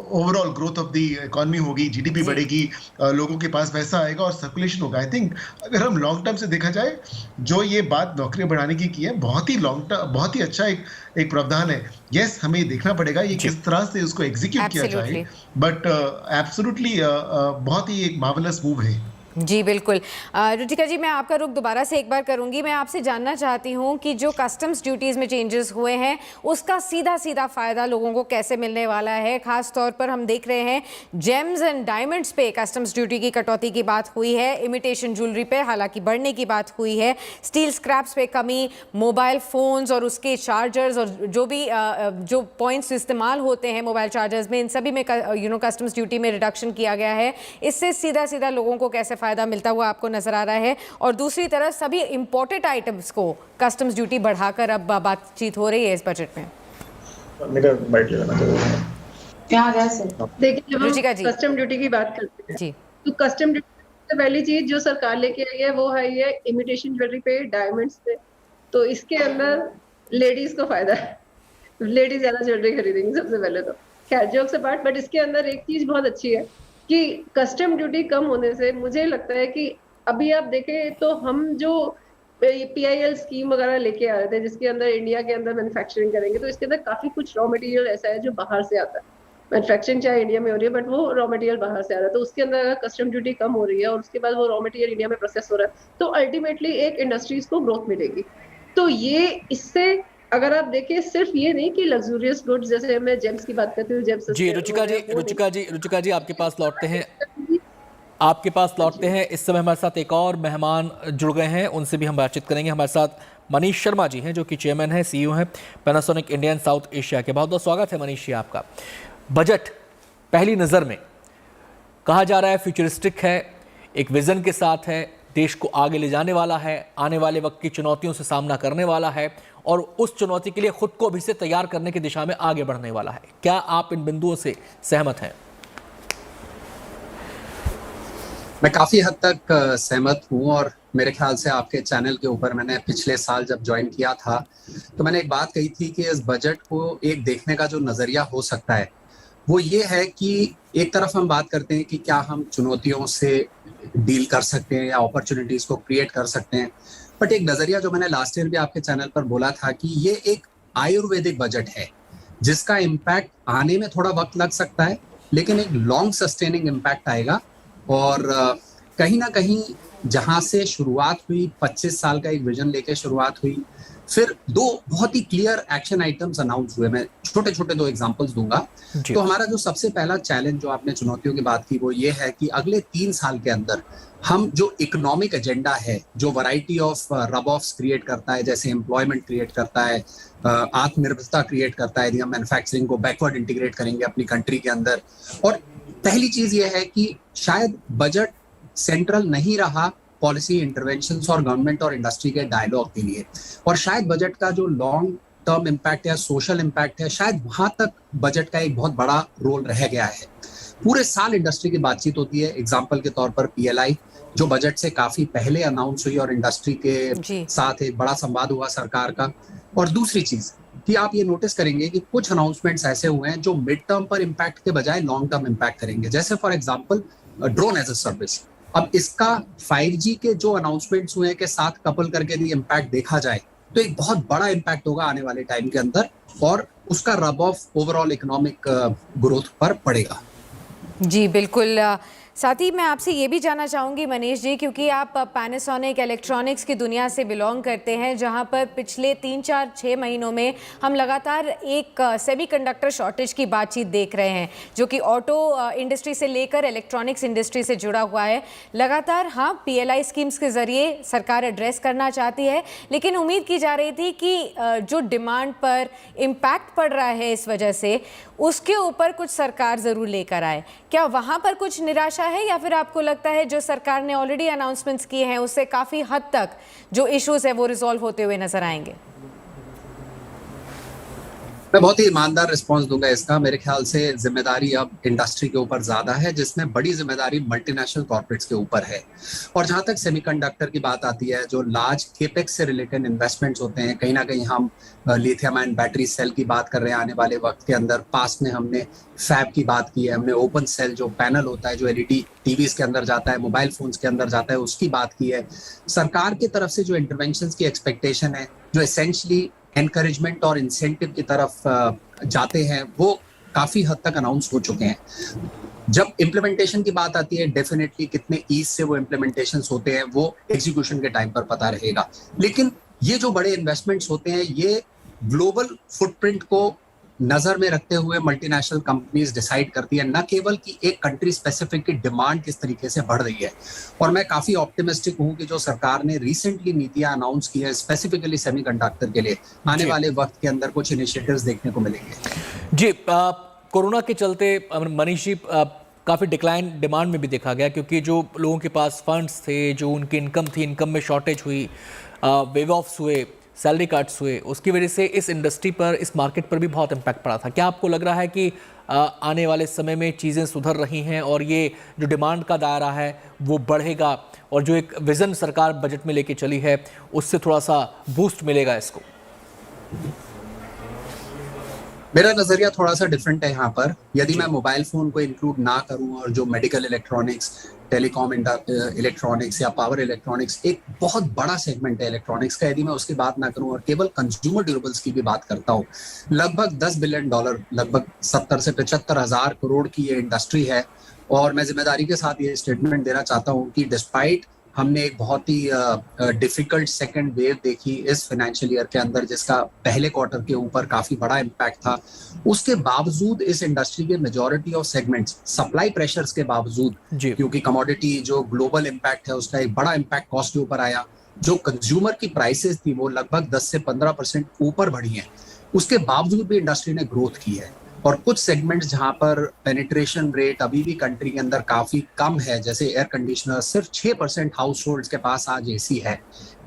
overall growth of the economy होगी, GDP बढ़ेगी, लोगों के पास पैसा आएगा और सर्कुलेशन होगा। आई थिंक अगर हम लॉन्ग टर्म से देखा जाए, जो ये बात नौकरियां बढ़ाने की है, बहुत ही लॉन्ग टर्म, बहुत ही अच्छा एक प्रावधान है। यस, हमें देखना पड़ेगा ये किस तरह से उसको एग्जीक्यूट किया जाए, बट एब्सोल्युटली बहुत ही एक मार्वेलस मूव है। जी बिल्कुल। रुचिका जी, मैं आपका रुख दोबारा से एक बार करूंगी। मैं आपसे जानना चाहती हूं कि जो कस्टम्स ड्यूटीज़ में चेंजेस हुए हैं उसका सीधा सीधा फ़ायदा लोगों को कैसे मिलने वाला है। ख़ास तौर पर हम देख रहे हैं जेम्स एंड डायमंड्स पे कस्टम्स ड्यूटी की कटौती की बात हुई है, इमिटेशन ज्वेलरी पे हालांकि बढ़ने की बात हुई है, स्टील स्क्रैप्स पे कमी, मोबाइल फ़ोन्स और उसके चार्जर्स और जो भी जो पॉइंट्स इस्तेमाल होते हैं मोबाइल चार्जर्स में, इन सभी में कस्टम्स ड्यूटी में रिडक्शन किया गया है। इससे सीधा सीधा लोगों को कैसे फायदा मिलता हुआ आपको नजर आ रहा है? और दूसरी तरफ सभी इंपोर्टेड आइटम्स को कस्टम्स ड्यूटी बढ़ाकर अब बातचीत हो रही है इस बजट में। देखिए, जब हम कस्टम ड्यूटी की बात करते हैं तो कस्टम ड्यूटी से पहली चीज जो सरकार लेके आई है वो है ये इमिटेशन ज्वेलरी पे, डायमंड्स पे। तो इसके अंदर लेडीज को फायदा है, लेडीज ज्यादा ज्वेलरी खरीदेंगी सबसे पहले तो, खैर जोक्स अपार्ट। बट इसके अंदर एक चीज बहुत अच्छी है कि कस्टम ड्यूटी कम होने से मुझे लगता है कि अभी आप देखें तो हम जो PIL स्कीम वगैरह लेके आ रहे थे जिसके अंदर इंडिया के अंदर मैन्युफैक्चरिंग करेंगे, तो इसके अंदर काफी कुछ रॉ मटेरियल ऐसा है जो बाहर से आता है। मैन्युफैक्चरिंग चाहे इंडिया में हो रही है बट वो रॉ मटेरियल बाहर से आ रहा है, तो उसके अंदर अगर कस्टम ड्यूटी कम हो रही है और उसके बाद वो रॉ मटेरियल इंडिया में प्रोसेस हो रहा है तो अल्टीमेटली एक इंडस्ट्रीज को ग्रोथ मिलेगी। तो ये इससे अगर आप देखें सिर्फ ये नहीं कि लग्जूरियस गुड्स, जैसे मैं जेम्स की बात करती हूँ, जेम्स जी रुचिका जी आपके पास लौटते हैं। इस समय हमारे साथ एक और मेहमान जुड़ गए हैं, उनसे भी हम बातचीत करेंगे। हमारे साथ मनीष शर्मा जी हैं जो कि चेयरमैन हैं, CEO हैं Panasonic India and south Asia के। बहुत बहुत स्वागत है मनीष जी आपका। बजट पहली नज़र में कहा जा रहा है फ्यूचरिस्टिक है, एक विजन के साथ है, देश को आगे ले जाने वाला है, आने वाले वक्त की चुनौतियों से सामना करने वाला है और उस चुनौती के लिए खुद को अभी से तैयार करने की दिशा में आगे बढ़ने वाला है। क्या आप इन बिंदुओं से सहमत हैं? मैं काफी हद तक सहमत हूं और मेरे ख्याल से आपके चैनल के ऊपर मैंने पिछले साल जब ज्वाइन किया था तो मैंने एक बात कही थी कि इस बजट को एक देखने का जो नजरिया हो सकता है वो ये है कि एक तरफ हम बात करते हैं कि क्या हम चुनौतियों से डील कर सकते हैं या अपॉर्चुनिटीज को क्रिएट कर सकते हैं, बट एक नजरिया जो मैंने लास्ट ईयर भी आपके चैनल पर बोला था कि ये एक आयुर्वेदिक बजट है जिसका इम्पैक्ट आने में थोड़ा वक्त लग सकता है लेकिन एक लॉन्ग सस्टेनिंग इम्पैक्ट आएगा। और कहीं ना कहीं जहां से शुरुआत हुई, 25 साल का एक विजन लेके शुरुआत हुई, फिर दो बहुत ही क्लियर एक्शन आइटम्स अनाउंस हुए। मैं छोटे छोटे 2 एग्जांपल्स दूंगा। तो हमारा जो सबसे पहला चैलेंज जो आपने चुनौतियों की बात की वो ये है कि अगले 3 साल के अंदर हम जो इकोनॉमिक एजेंडा है, जो वैरायटी ऑफ रब ऑफ्स क्रिएट करता है, जैसे एम्प्लॉयमेंट क्रिएट करता है, आत्मनिर्भरता क्रिएट करता है, यदि हम मैन्युफैक्चरिंग को बैकवर्ड इंटीग्रेट करेंगे अपनी कंट्री के अंदर। और पहली चीज ये है कि शायद बजट सेंट्रल नहीं रहा पॉलिसी इंटरवेंशंस और गवर्नमेंट और इंडस्ट्री के डायलॉग के लिए, और शायद बजट का जो लॉन्ग टर्म इम्पैक्ट है, सोशल इम्पैक्ट है, शायद वहां तक बजट का एक बहुत बड़ा रोल रह गया है। पूरे साल इंडस्ट्री की बातचीत होती है। एग्जांपल के तौर पर PLI जो बजट से काफी पहले अनाउंस हुई और इंडस्ट्री के साथ एक बड़ा संवाद हुआ सरकार का। और दूसरी चीज कि आप ये नोटिस करेंगे कि कुछ अनाउंसमेंट्स ऐसे हुए हैं जो मिड टर्म पर इम्पैक्ट के बजाय लॉन्ग टर्म इम्पैक्ट करेंगे। जैसे for example drone as a service, अब इसका 5G के जो अनाउंसमेंट्स हुए के साथ कपल करके यदि इम्पैक्ट देखा जाए तो एक बहुत बड़ा इम्पैक्ट होगा आने वाले टाइम के अंदर और उसका rub off overall economic growth पर पड़ेगा। जी बिल्कुल। साथ ही मैं आपसे ये भी जानना चाहूँगी मनीष जी, क्योंकि आप पैनासोनिक इलेक्ट्रॉनिक्स की दुनिया से बिलोंग करते हैं, जहाँ पर पिछले 3-4-6 महीनों में हम लगातार एक सेमीकंडक्टर शॉर्टेज की बातचीत देख रहे हैं जो कि ऑटो इंडस्ट्री से लेकर इलेक्ट्रॉनिक्स इंडस्ट्री से जुड़ा हुआ है। लगातार हाँ PLI स्कीम्स के ज़रिए सरकार एड्रेस करना चाहती है, लेकिन उम्मीद की जा रही थी कि जो डिमांड पर इम्पैक्ट पड़ रहा है इस वजह से उसके ऊपर कुछ सरकार ज़रूर लेकर आए। क्या वहाँ पर कुछ निराशा है या फिर आपको लगता है जो सरकार ने ऑलरेडी अनाउंसमेंट्स किए हैं उससे काफी हद तक जो इश्यूज है वो रिजॉल्व होते हुए नजर आएंगे? मैं बहुत ही ईमानदार रिस्पांस दूंगा इसका। मेरे ख्याल से जिम्मेदारी अब इंडस्ट्री के ऊपर ज्यादा है, जिसमें बड़ी जिम्मेदारी मल्टीनेशनल कॉर्पोरेट्स के ऊपर है। और जहां तक सेमीकंडक्टर की बात आती है, जो लार्ज केपेक्स से रिलेटेड इन्वेस्टमेंट्स होते हैं, कहीं ना कहीं हम लिथियम आयन बैटरी सेल की बात कर रहे हैं आने वाले वक्त के अंदर। पास में हमने फैब की बात की है, हमने ओपन सेल जो पैनल होता है जो LED टीवीज के अंदर जाता है, मोबाइल फोन्स के अंदर जाता है, उसकी बात की है। सरकार की तरफ से जो इंटरवेंशंस की एक्सपेक्टेशन है, जो एसेंशियली एनकरेजमेंट और इंसेंटिव की तरफ जाते हैं, वो काफी हद तक अनाउंस हो चुके हैं। जब इम्प्लीमेंटेशन की बात आती है, डेफिनेटली कितने ईज से वो इम्प्लीमेंटेशंस होते हैं वो एग्जीक्यूशन के टाइम पर पता रहेगा। लेकिन ये जो बड़े इन्वेस्टमेंट्स होते हैं ये ग्लोबल फुटप्रिंट को नजर में रखते हुए मल्टीनेशनल कंपनीज डिसाइड करती है, न केवल कि एक कंट्री स्पेसिफिक की डिमांड किस तरीके से बढ़ रही है। और मैं काफी ऑप्टिमिस्टिक हूं कि जो सरकार ने रिसेंटली नीतियां अनाउंस की है स्पेसिफिकली सेमीकंडक्टर के लिए, आने वाले वक्त के अंदर कुछ इनिशिएटिव्स देखने को मिलेंगे। जी, कोरोना के चलते मनीष जी काफ़ी डिक्लाइन डिमांड में भी देखा गया, क्योंकि जो लोगों के पास फंड्स थे, जो उनकी इनकम थी, इनकम में शॉर्टेज हुई, वेव ऑफ्स हुए, सैलरी कट्स हुए, उसकी वजह से इस इंडस्ट्री पर, इस मार्केट पर भी बहुत इम्पैक्ट पड़ा था। क्या आपको लग रहा है कि आने वाले समय में चीज़ें सुधर रही हैं और ये जो डिमांड का दायरा है वो बढ़ेगा और जो एक विज़न सरकार बजट में लेके चली है उससे थोड़ा सा बूस्ट मिलेगा इसको? मेरा नजरिया थोड़ा सा डिफरेंट है यहाँ पर। यदि मैं मोबाइल फोन को इंक्लूड ना करूं और जो मेडिकल इलेक्ट्रॉनिक्स, टेलीकॉम इलेक्ट्रॉनिक्स या पावर इलेक्ट्रॉनिक्स, एक बहुत बड़ा सेगमेंट है इलेक्ट्रॉनिक्स का, यदि मैं उसकी बात ना करूं और केवल कंज्यूमर ड्यूरेबल्स की भी बात करता हूं, लगभग $10 बिलियन, लगभग 70 से 75 हजार करोड़ की ये इंडस्ट्री है। और मैं जिम्मेदारी के साथ ये स्टेटमेंट देना चाहता हूँ कि डिस्पाइट हमने एक बहुत ही डिफिकल्ट सेकंड वेव देखी इस फाइनेंशियल ईयर के अंदर, जिसका पहले क्वार्टर के ऊपर काफी बड़ा इम्पैक्ट था, उसके बावजूद इस इंडस्ट्री के majority of segments supply pressures के बावजूद, क्योंकि कमोडिटी जो ग्लोबल इम्पैक्ट है उसका एक बड़ा इम्पैक्ट कॉस्ट के ऊपर आया, जो कंज्यूमर की प्राइसेस थी वो लगभग 10 से 15% ऊपर बढ़ी है, उसके बावजूद भी इंडस्ट्री ने ग्रोथ की है। और कुछ सेगमेंट्स जहां पर पेनिट्रेशन रेट अभी भी कंट्री के अंदर काफी कम है, जैसे एयर कंडीशनर, सिर्फ 6% हाउस होल्ड्स के पास आज एसी है।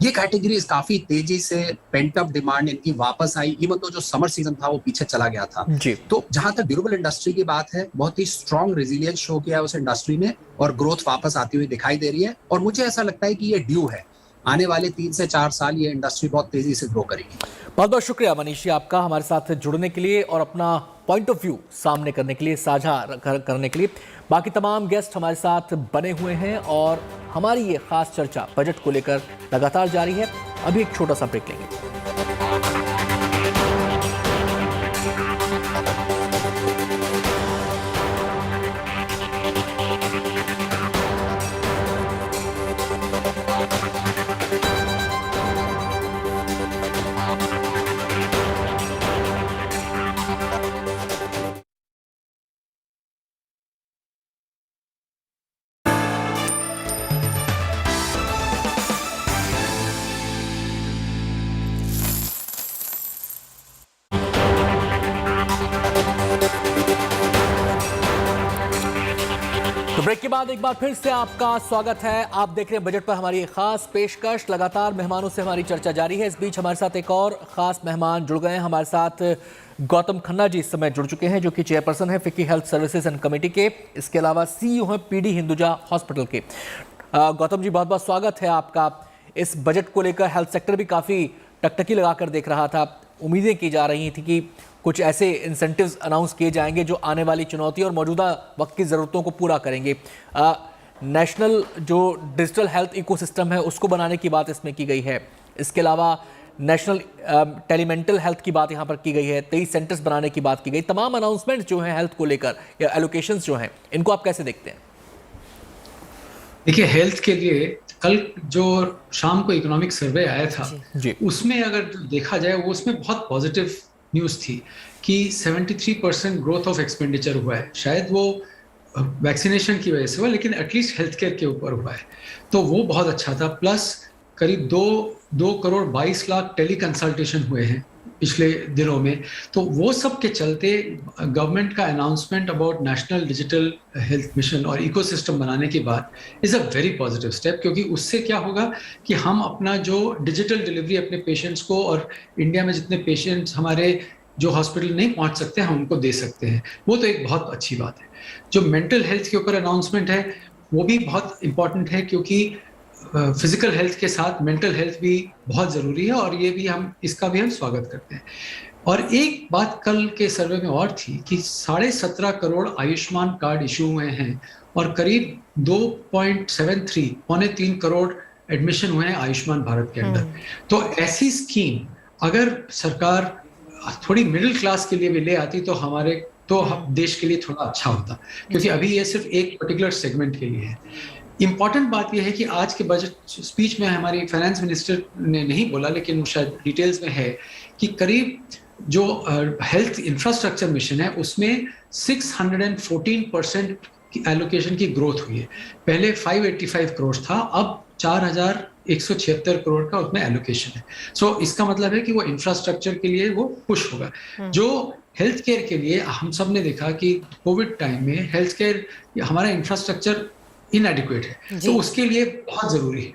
ये कैटेगरीज काफी तेजी से पेंट अप डिमांड इनकी वापस आई, इवन तो जो समर सीजन था वो पीछे चला गया था जी। तो जहां तक ड्यूरेबल इंडस्ट्री की बात है, बहुत ही स्ट्रॉन्ग रेजिलियंस शो किया है उस इंडस्ट्री में और ग्रोथ वापस आती हुई दिखाई दे रही है। और मुझे ऐसा लगता है कि ये ड्यू है, आने वाले 3 से 4 साल ये इंडस्ट्री बहुत तेजी से ग्रो करेगी। बहुत बहुत शुक्रिया मनीष जी आपका हमारे साथ जुड़ने के लिए और अपना पॉइंट ऑफ व्यू सामने करने के लिए, साझा करने के लिए। बाकी तमाम गेस्ट हमारे साथ बने हुए हैं और हमारी ये खास चर्चा बजट को लेकर लगातार जारी है। अभी एक छोटा सा ब्रेक लेंगे। तो ब्रेक के बाद एक बार फिर से आपका स्वागत है। आप देख रहे हैं बजट पर हमारी खास पेशकश। लगातार मेहमानों से हमारी चर्चा जारी है। इस बीच हमारे साथ एक और खास मेहमान जुड़ गए हैं। हमारे साथ गौतम खन्ना जी इस समय जुड़ चुके हैं, जो कि चेयरपर्सन है FICCI health services and committee के। इसके अलावा सीईओ हैं पीडी हिंदुजा हॉस्पिटल के। गौतम जी बहुत बहुत स्वागत है आपका। इस बजट को लेकर हेल्थ सेक्टर भी काफ़ी टकटकी लगाकर देख रहा था। उम्मीदें की जा रही थी कि कुछ ऐसे इंसेंटिव्स अनाउंस किए जाएंगे जो आने वाली चुनौती और मौजूदा वक्त की ज़रूरतों को पूरा करेंगे। नेशनल जो डिजिटल हेल्थ इकोसिस्टम है उसको बनाने की बात इसमें की गई है। इसके अलावा नेशनल टेलीमेंटल हेल्थ की बात यहाँ पर की गई है। 23 सेंटर्स बनाने की बात की गई। तमाम अनाउंसमेंट जो हैं हेल्थ को लेकर या एलोकेशंस जो हैं, इनको आप कैसे देखते हैं? देखिए, हेल्थ के लिए कल जो शाम को इकोनॉमिक सर्वे आया था जी। उसमें अगर देखा जाए वो उसमें बहुत पॉजिटिव न्यूज़ थी कि 73% ग्रोथ ऑफ एक्सपेंडिचर हुआ है। शायद वो वैक्सीनेशन की वजह से हुआ, लेकिन एटलीस्ट हेल्थ केयर के ऊपर हुआ है, तो वो बहुत अच्छा था। प्लस करीब 2 करोड़ 22 लाख टेली कंसल्टेशन हुए हैं पिछले दिनों में। तो वो सब के चलते गवर्नमेंट का announcement about national digital health mission और इकोसिस्टम बनाने की बात is a very positive step, क्योंकि उससे क्या होगा कि हम अपना जो डिजिटल डिलीवरी अपने पेशेंट्स को, और इंडिया में जितने पेशेंट्स हमारे जो हॉस्पिटल नहीं पहुंच सकते हम उनको दे सकते हैं। वो तो एक बहुत अच्छी बात है। जो मेंटल हेल्थ के ऊपर अनाउंसमेंट है वो भी बहुत इंपॉर्टेंट है, क्योंकि फिजिकल हेल्थ के साथ मेंटल हेल्थ भी बहुत ज़रूरी है, और ये भी इसका भी हम स्वागत करते हैं। और एक बात कल के सर्वे में और थी कि 17.5 करोड़ आयुष्मान कार्ड इशू हुए हैं और करीब 2.73 पौने 3 करोड़ एडमिशन हुए हैं आयुष्मान भारत के अंदर। तो ऐसी स्कीम अगर सरकार थोड़ी मिडिल क्लास के लिए भी ले आती तो देश के लिए थोड़ा अच्छा होता, क्योंकि अभी ये सिर्फ एक पर्टिकुलर सेगमेंट के लिए है। इम्पॉर्टेंट बात यह है कि आज के बजट स्पीच में हमारी फाइनेंस मिनिस्टर ने नहीं बोला, लेकिन शायद डिटेल्स में है कि करीब जो हेल्थ इंफ्रास्ट्रक्चर मिशन है उसमें 614% की एलोकेशन की ग्रोथ हुई है। पहले 585 करोड़ था, अब 4176 करोड़ का उसमें एलोकेशन है। सो इसका मतलब है कि वो इंफ्रास्ट्रक्चर के लिए वो पुश होगा। जो हेल्थ केयर के लिए हम सब ने देखा कि कोविड टाइम में हेल्थ केयर हमारा इंफ्रास्ट्रक्चर इनएडिक्वेट है, तो उसके लिए बहुत ज़रूरी है।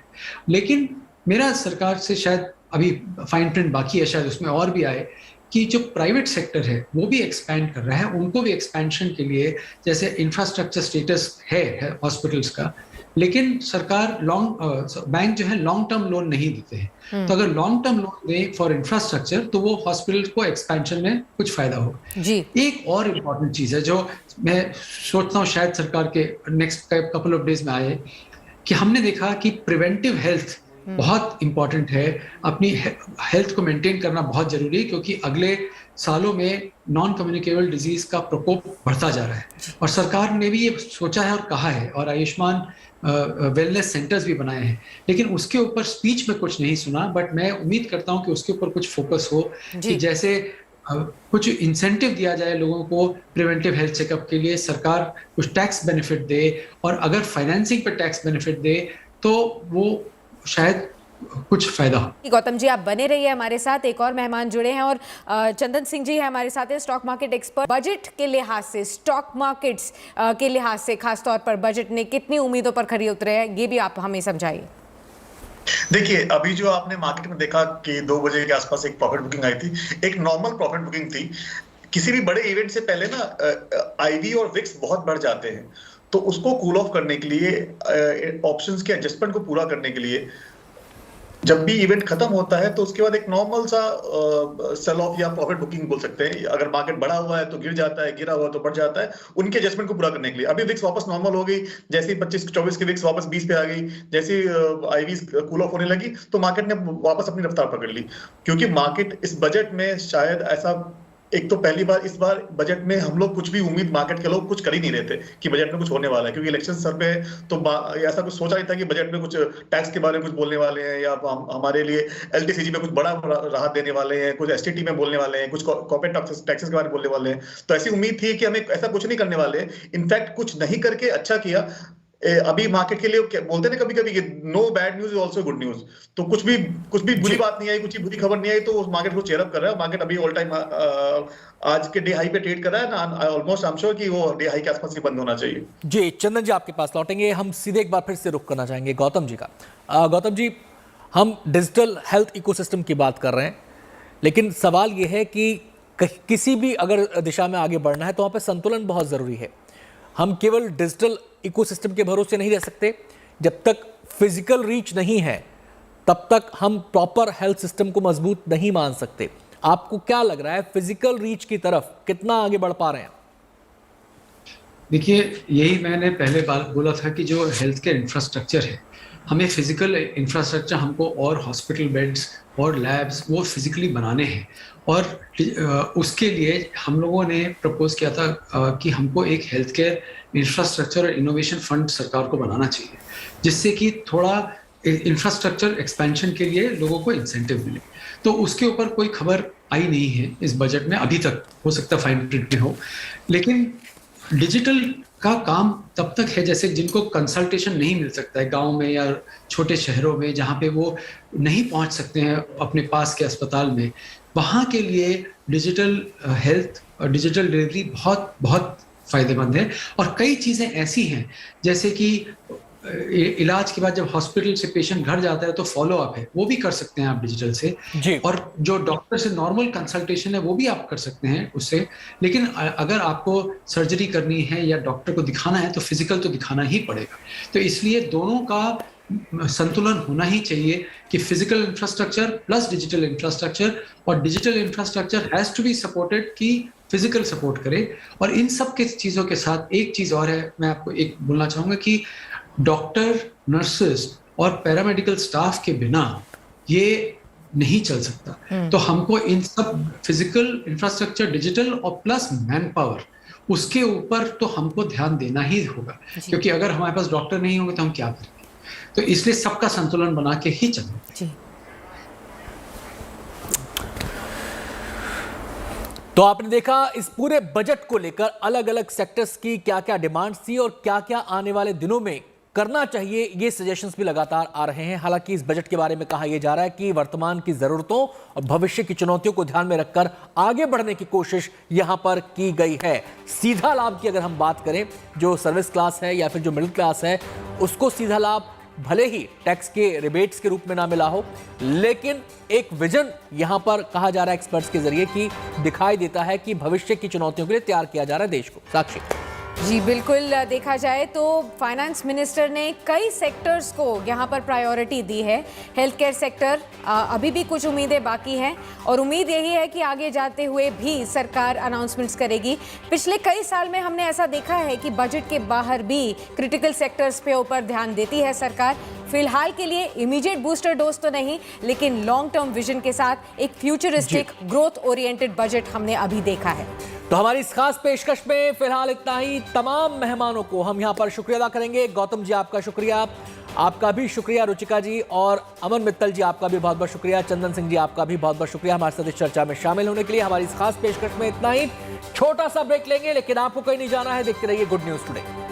लेकिन मेरा सरकार से शायद अभी फाइन प्रिंट बाकी है, शायद उसमें और भी आए कि जो प्राइवेट सेक्टर है वो भी एक्सपैंड कर रहा है, उनको भी एक्सपेंशन के लिए जैसे इंफ्रास्ट्रक्चर स्टेटस है हॉस्पिटल्स का, लेकिन सरकार बैंक जो है लॉन्ग टर्म लोन नहीं देते हैं। तो अगर long term loan they for infrastructure तो वो हॉस्पिटल को एक्सपेंशन में कुछ फायदा होगा। जी। एक और इम्पॉर्टेंट चीज़ है जो मैं सोचता हूँ शायद सरकार के नेक्स्ट कपल ऑफ डेज में आए, कि हमने देखा कि प्रिवेंटिव हेल्थ बहुत इंपॉर्टेंट है। अपनी हेल्थ को मेंटेन करना बहुत जरूरी है, क्योंकि अगले सालों में नॉन कम्युनिकेबल डिजीज का प्रकोप बढ़ता जा रहा है, और सरकार ने भी ये सोचा है और कहा है, और आयुष्मान वेलनेस सेंटर्स भी बनाए हैं। लेकिन उसके ऊपर स्पीच में कुछ नहीं सुना, बट मैं उम्मीद करता हूं कि उसके ऊपर कुछ फोकस हो, कि जैसे कुछ इंसेंटिव दिया जाए लोगों को प्रिवेंटिव हेल्थ चेकअप के लिए, सरकार कुछ टैक्स बेनिफिट दे, और अगर फाइनेंसिंग पर टैक्स बेनिफिट दे तो वो शायद कुछ फायदा हो। गौतम जी आप बने रहिए हमारे साथ, एक और मेहमान जुड़े हैं और चंदन सिंह जी है हमारे साथ, स्टॉक मार्केट एक्सपर्ट। बजट के लिहाज से, स्टॉक मार्केट्स के लिहाज से खासतौर पर बजट ने कितनी उम्मीदों पर खरी उतरे हैं, ये भी आप हमें समझाइए। देखिए, अभी जो आपने मार्केट में देखा कि 2 बजे के आसपास एक प्रॉफिट बुकिंग आई थी, एक नॉर्मल प्रॉफिट बुकिंग थी। किसी भी बड़े इवेंट से पहले ना आईवी और विक्स बहुत बढ़ जाते हैं, तो उसको कूल ऑफ करने के लिए, ऑप्शंस के एडजस्टमेंट को पूरा करने के लिए जब भी इवेंट खत्म होता है तो उसके बाद एक नॉर्मल सा सेल ऑफ या प्रॉफिट बुकिंग बोल सकते हैं। अगर मार्केट बढ़ा हुआ है तो गिर जाता है, गिरा हुआ तो बढ़ जाता है, उनके एडजस्टमेंट को पूरा करने के लिए। अभी विक्स वापस नॉर्मल हो गई, जैसे ही 25-24 की विक्स वापस 20 पे आ गई, जैसे आईवी कूल ऑफ होने लगी तो मार्केट ने वापस अपनी रफ्तार पकड़ ली। क्योंकि मार्केट इस बजट में शायद ऐसा, एक तो पहली बार इस बार बजट में हम लोग कुछ भी उम्मीद, मार्केट के लोग कुछ कर ही नहीं रहे थे कि बजट में कुछ होने वाला है, क्योंकि इलेक्शन सर पे तो ऐसा कुछ सोचा नहीं था कि बजट में कुछ टैक्स के बारे में कुछ बोलने वाले हैं, या हमारे लिए एलटीसीजी में कुछ बड़ा राहत देने वाले हैं, कुछ एसटीटी में बोलने वाले हैं, कुछ कॉर्पोरेट टैक्सेस के बारे में बोलने वाले हैं। तो ऐसी उम्मीद थी कि हमें ऐसा कुछ नहीं करने वाले। इनफैक्ट कुछ नहीं करके अच्छा किया। अभी मार्केट के लिए बोलते हैं कभी-कभी कि no bad news is also good news, तो कुछ भी बुरी बात नहीं आई, कुछ भी बुरी खबर नहीं आई, तो उस मार्केट को चेयर अप कर रहा है। मार्केट अभी ऑल टाइम आज के डे हाई पे ट्रेड कर रहा है ना, ऑलमोस्ट आई एम श्योर कि वो डे हाई के आसपास ही बंद होना चाहिए। जी चंदन जी आपके पास लौटेंगे, हम सीधे एक बार फिर से रुख करना चाहेंगे गौतम जी का। गौतम जी, हम डिजिटल हेल्थ इकोसिस्टम की बात कर रहे हैं, लेकिन सवाल ये है कि किसी भी अगर दिशा में आगे बढ़ना है तो वहाँ पे संतुलन बहुत ज़रूरी है। हम केवल डिजिटल इकोसिस्टम के भरोसे नहीं रह सकते। जब तक फिजिकल रीच नहीं है तब तक हम प्रॉपर हेल्थ सिस्टम को मजबूत नहीं मान सकते। आपको क्या लग रहा है, फिजिकल रीच की तरफ कितना आगे बढ़ पा रहे हैं? देखिए, यही मैंने पहले बोला था कि जो हेल्थ केयर इंफ्रास्ट्रक्चर है, हमें फिजिकल इंफ्रास्ट्रक्चर, हमको और हॉस्पिटल बेड्स और लैब्स वो फिजिकली बनाने हैं। और उसके लिए हम लोगों ने प्रपोज किया था कि हमको एक हेल्थ केयर इंफ्रास्ट्रक्चर और इनोवेशन फंड सरकार को बनाना चाहिए, जिससे कि थोड़ा इंफ्रास्ट्रक्चर एक्सपेंशन के लिए लोगों को इंसेंटिव मिले। तो उसके ऊपर कोई खबर आई नहीं है इस बजट में अभी तक, हो सकता है फाइन प्रिंट में हो। लेकिन डिजिटल का काम तब तक है जैसे जिनको कंसल्टेशन नहीं मिल सकता है गांव में या छोटे शहरों में, जहाँ पे वो नहीं पहुँच सकते हैं अपने पास के अस्पताल में, वहाँ के लिए डिजिटल हेल्थ और डिजिटल डिलीवरी बहुत बहुत फायदेमंद है। और कई चीज़ें ऐसी हैं जैसे कि इलाज के बाद जब हॉस्पिटल से पेशेंट घर जाता है तो फॉलो अप है, वो भी कर सकते हैं आप डिजिटल से। और जो डॉक्टर से नॉर्मल कंसल्टेशन है वो भी आप कर सकते हैं उससे। लेकिन अगर आपको सर्जरी करनी है या डॉक्टर को दिखाना है तो फिजिकल तो दिखाना ही पड़ेगा। तो इसलिए दोनों का संतुलन होना ही चाहिए कि physical infrastructure plus digital infrastructure, और digital infrastructure has to be supported कि फिजिकल सपोर्ट करे। और इन सब के चीज़ों के साथ एक चीज़ और है, मैं आपको एक बोलना चाहूँगा कि डॉक्टर, नर्सेस और पैरामेडिकल स्टाफ के बिना ये नहीं चल सकता। तो हमको इन सब फिजिकल इंफ्रास्ट्रक्चर, डिजिटल और प्लस मैन पावर, उसके ऊपर तो हमको ध्यान देना ही होगा, क्योंकि अगर हमारे पास डॉक्टर नहीं होंगे तो हम क्या करेंगे। तो इसलिए सबका संतुलन बना के ही चलना। तो आपने देखा इस पूरे बजट को लेकर अलग अलग सेक्टर्स की क्या क्या डिमांड्स थी और क्या क्या आने वाले दिनों में करना चाहिए, ये सजेशंस भी लगातार आ रहे हैं। हालांकि इस बजट के बारे में कहा यह जा रहा है कि वर्तमान की जरूरतों और भविष्य की चुनौतियों को ध्यान में रखकर आगे बढ़ने की कोशिश यहां पर की गई है। सीधा लाभ की अगर हम बात करें, जो सर्विस क्लास है या फिर जो मिडिल क्लास है, उसको सीधा लाभ भले ही टैक्स के रिबेट्स के रूप में ना मिला हो, लेकिन एक विजन यहां पर कहा जा रहा है एक्सपर्ट्स के जरिए कि दिखाई देता है कि भविष्य की चुनौतियों के लिए तैयार किया जा रहा है देश को। साक्षी जी बिल्कुल, देखा जाए तो फाइनेंस मिनिस्टर ने कई सेक्टर्स को यहाँ पर प्रायोरिटी दी है। हेल्थ केयर सेक्टर अभी भी कुछ उम्मीदें बाकी हैं और उम्मीद यही है कि आगे जाते हुए भी सरकार अनाउंसमेंट्स करेगी। पिछले कई साल में हमने ऐसा देखा है कि बजट के बाहर भी क्रिटिकल सेक्टर्स पे ऊपर ध्यान देती है सरकार। फिलहाल के लिए इमीडिएट बूस्टर डोज तो नहीं, लेकिन लॉन्ग टर्म विजन के साथ एक फ्यूचरिस्टिक ग्रोथ ओरिएंटेड बजट हमने अभी देखा है। तो हमारी इस खास पेशकश में फिलहाल इतना ही। तमाम मेहमानों को हम यहाँ पर शुक्रिया अदा करेंगे। गौतम जी आपका शुक्रिया, आपका भी शुक्रिया रुचिका जी, और अमन मित्तल जी आपका भी बहुत बहुत शुक्रिया, चंदन सिंह जी आपका भी बहुत बहुत शुक्रिया हमारे साथ इस चर्चा में शामिल होने के लिए। हमारी इस खास पेशकश में इतना ही। छोटा सा ब्रेक लेंगे, लेकिन आपको कहीं नहीं जाना है, देखते रहिए गुड न्यूज टुडे।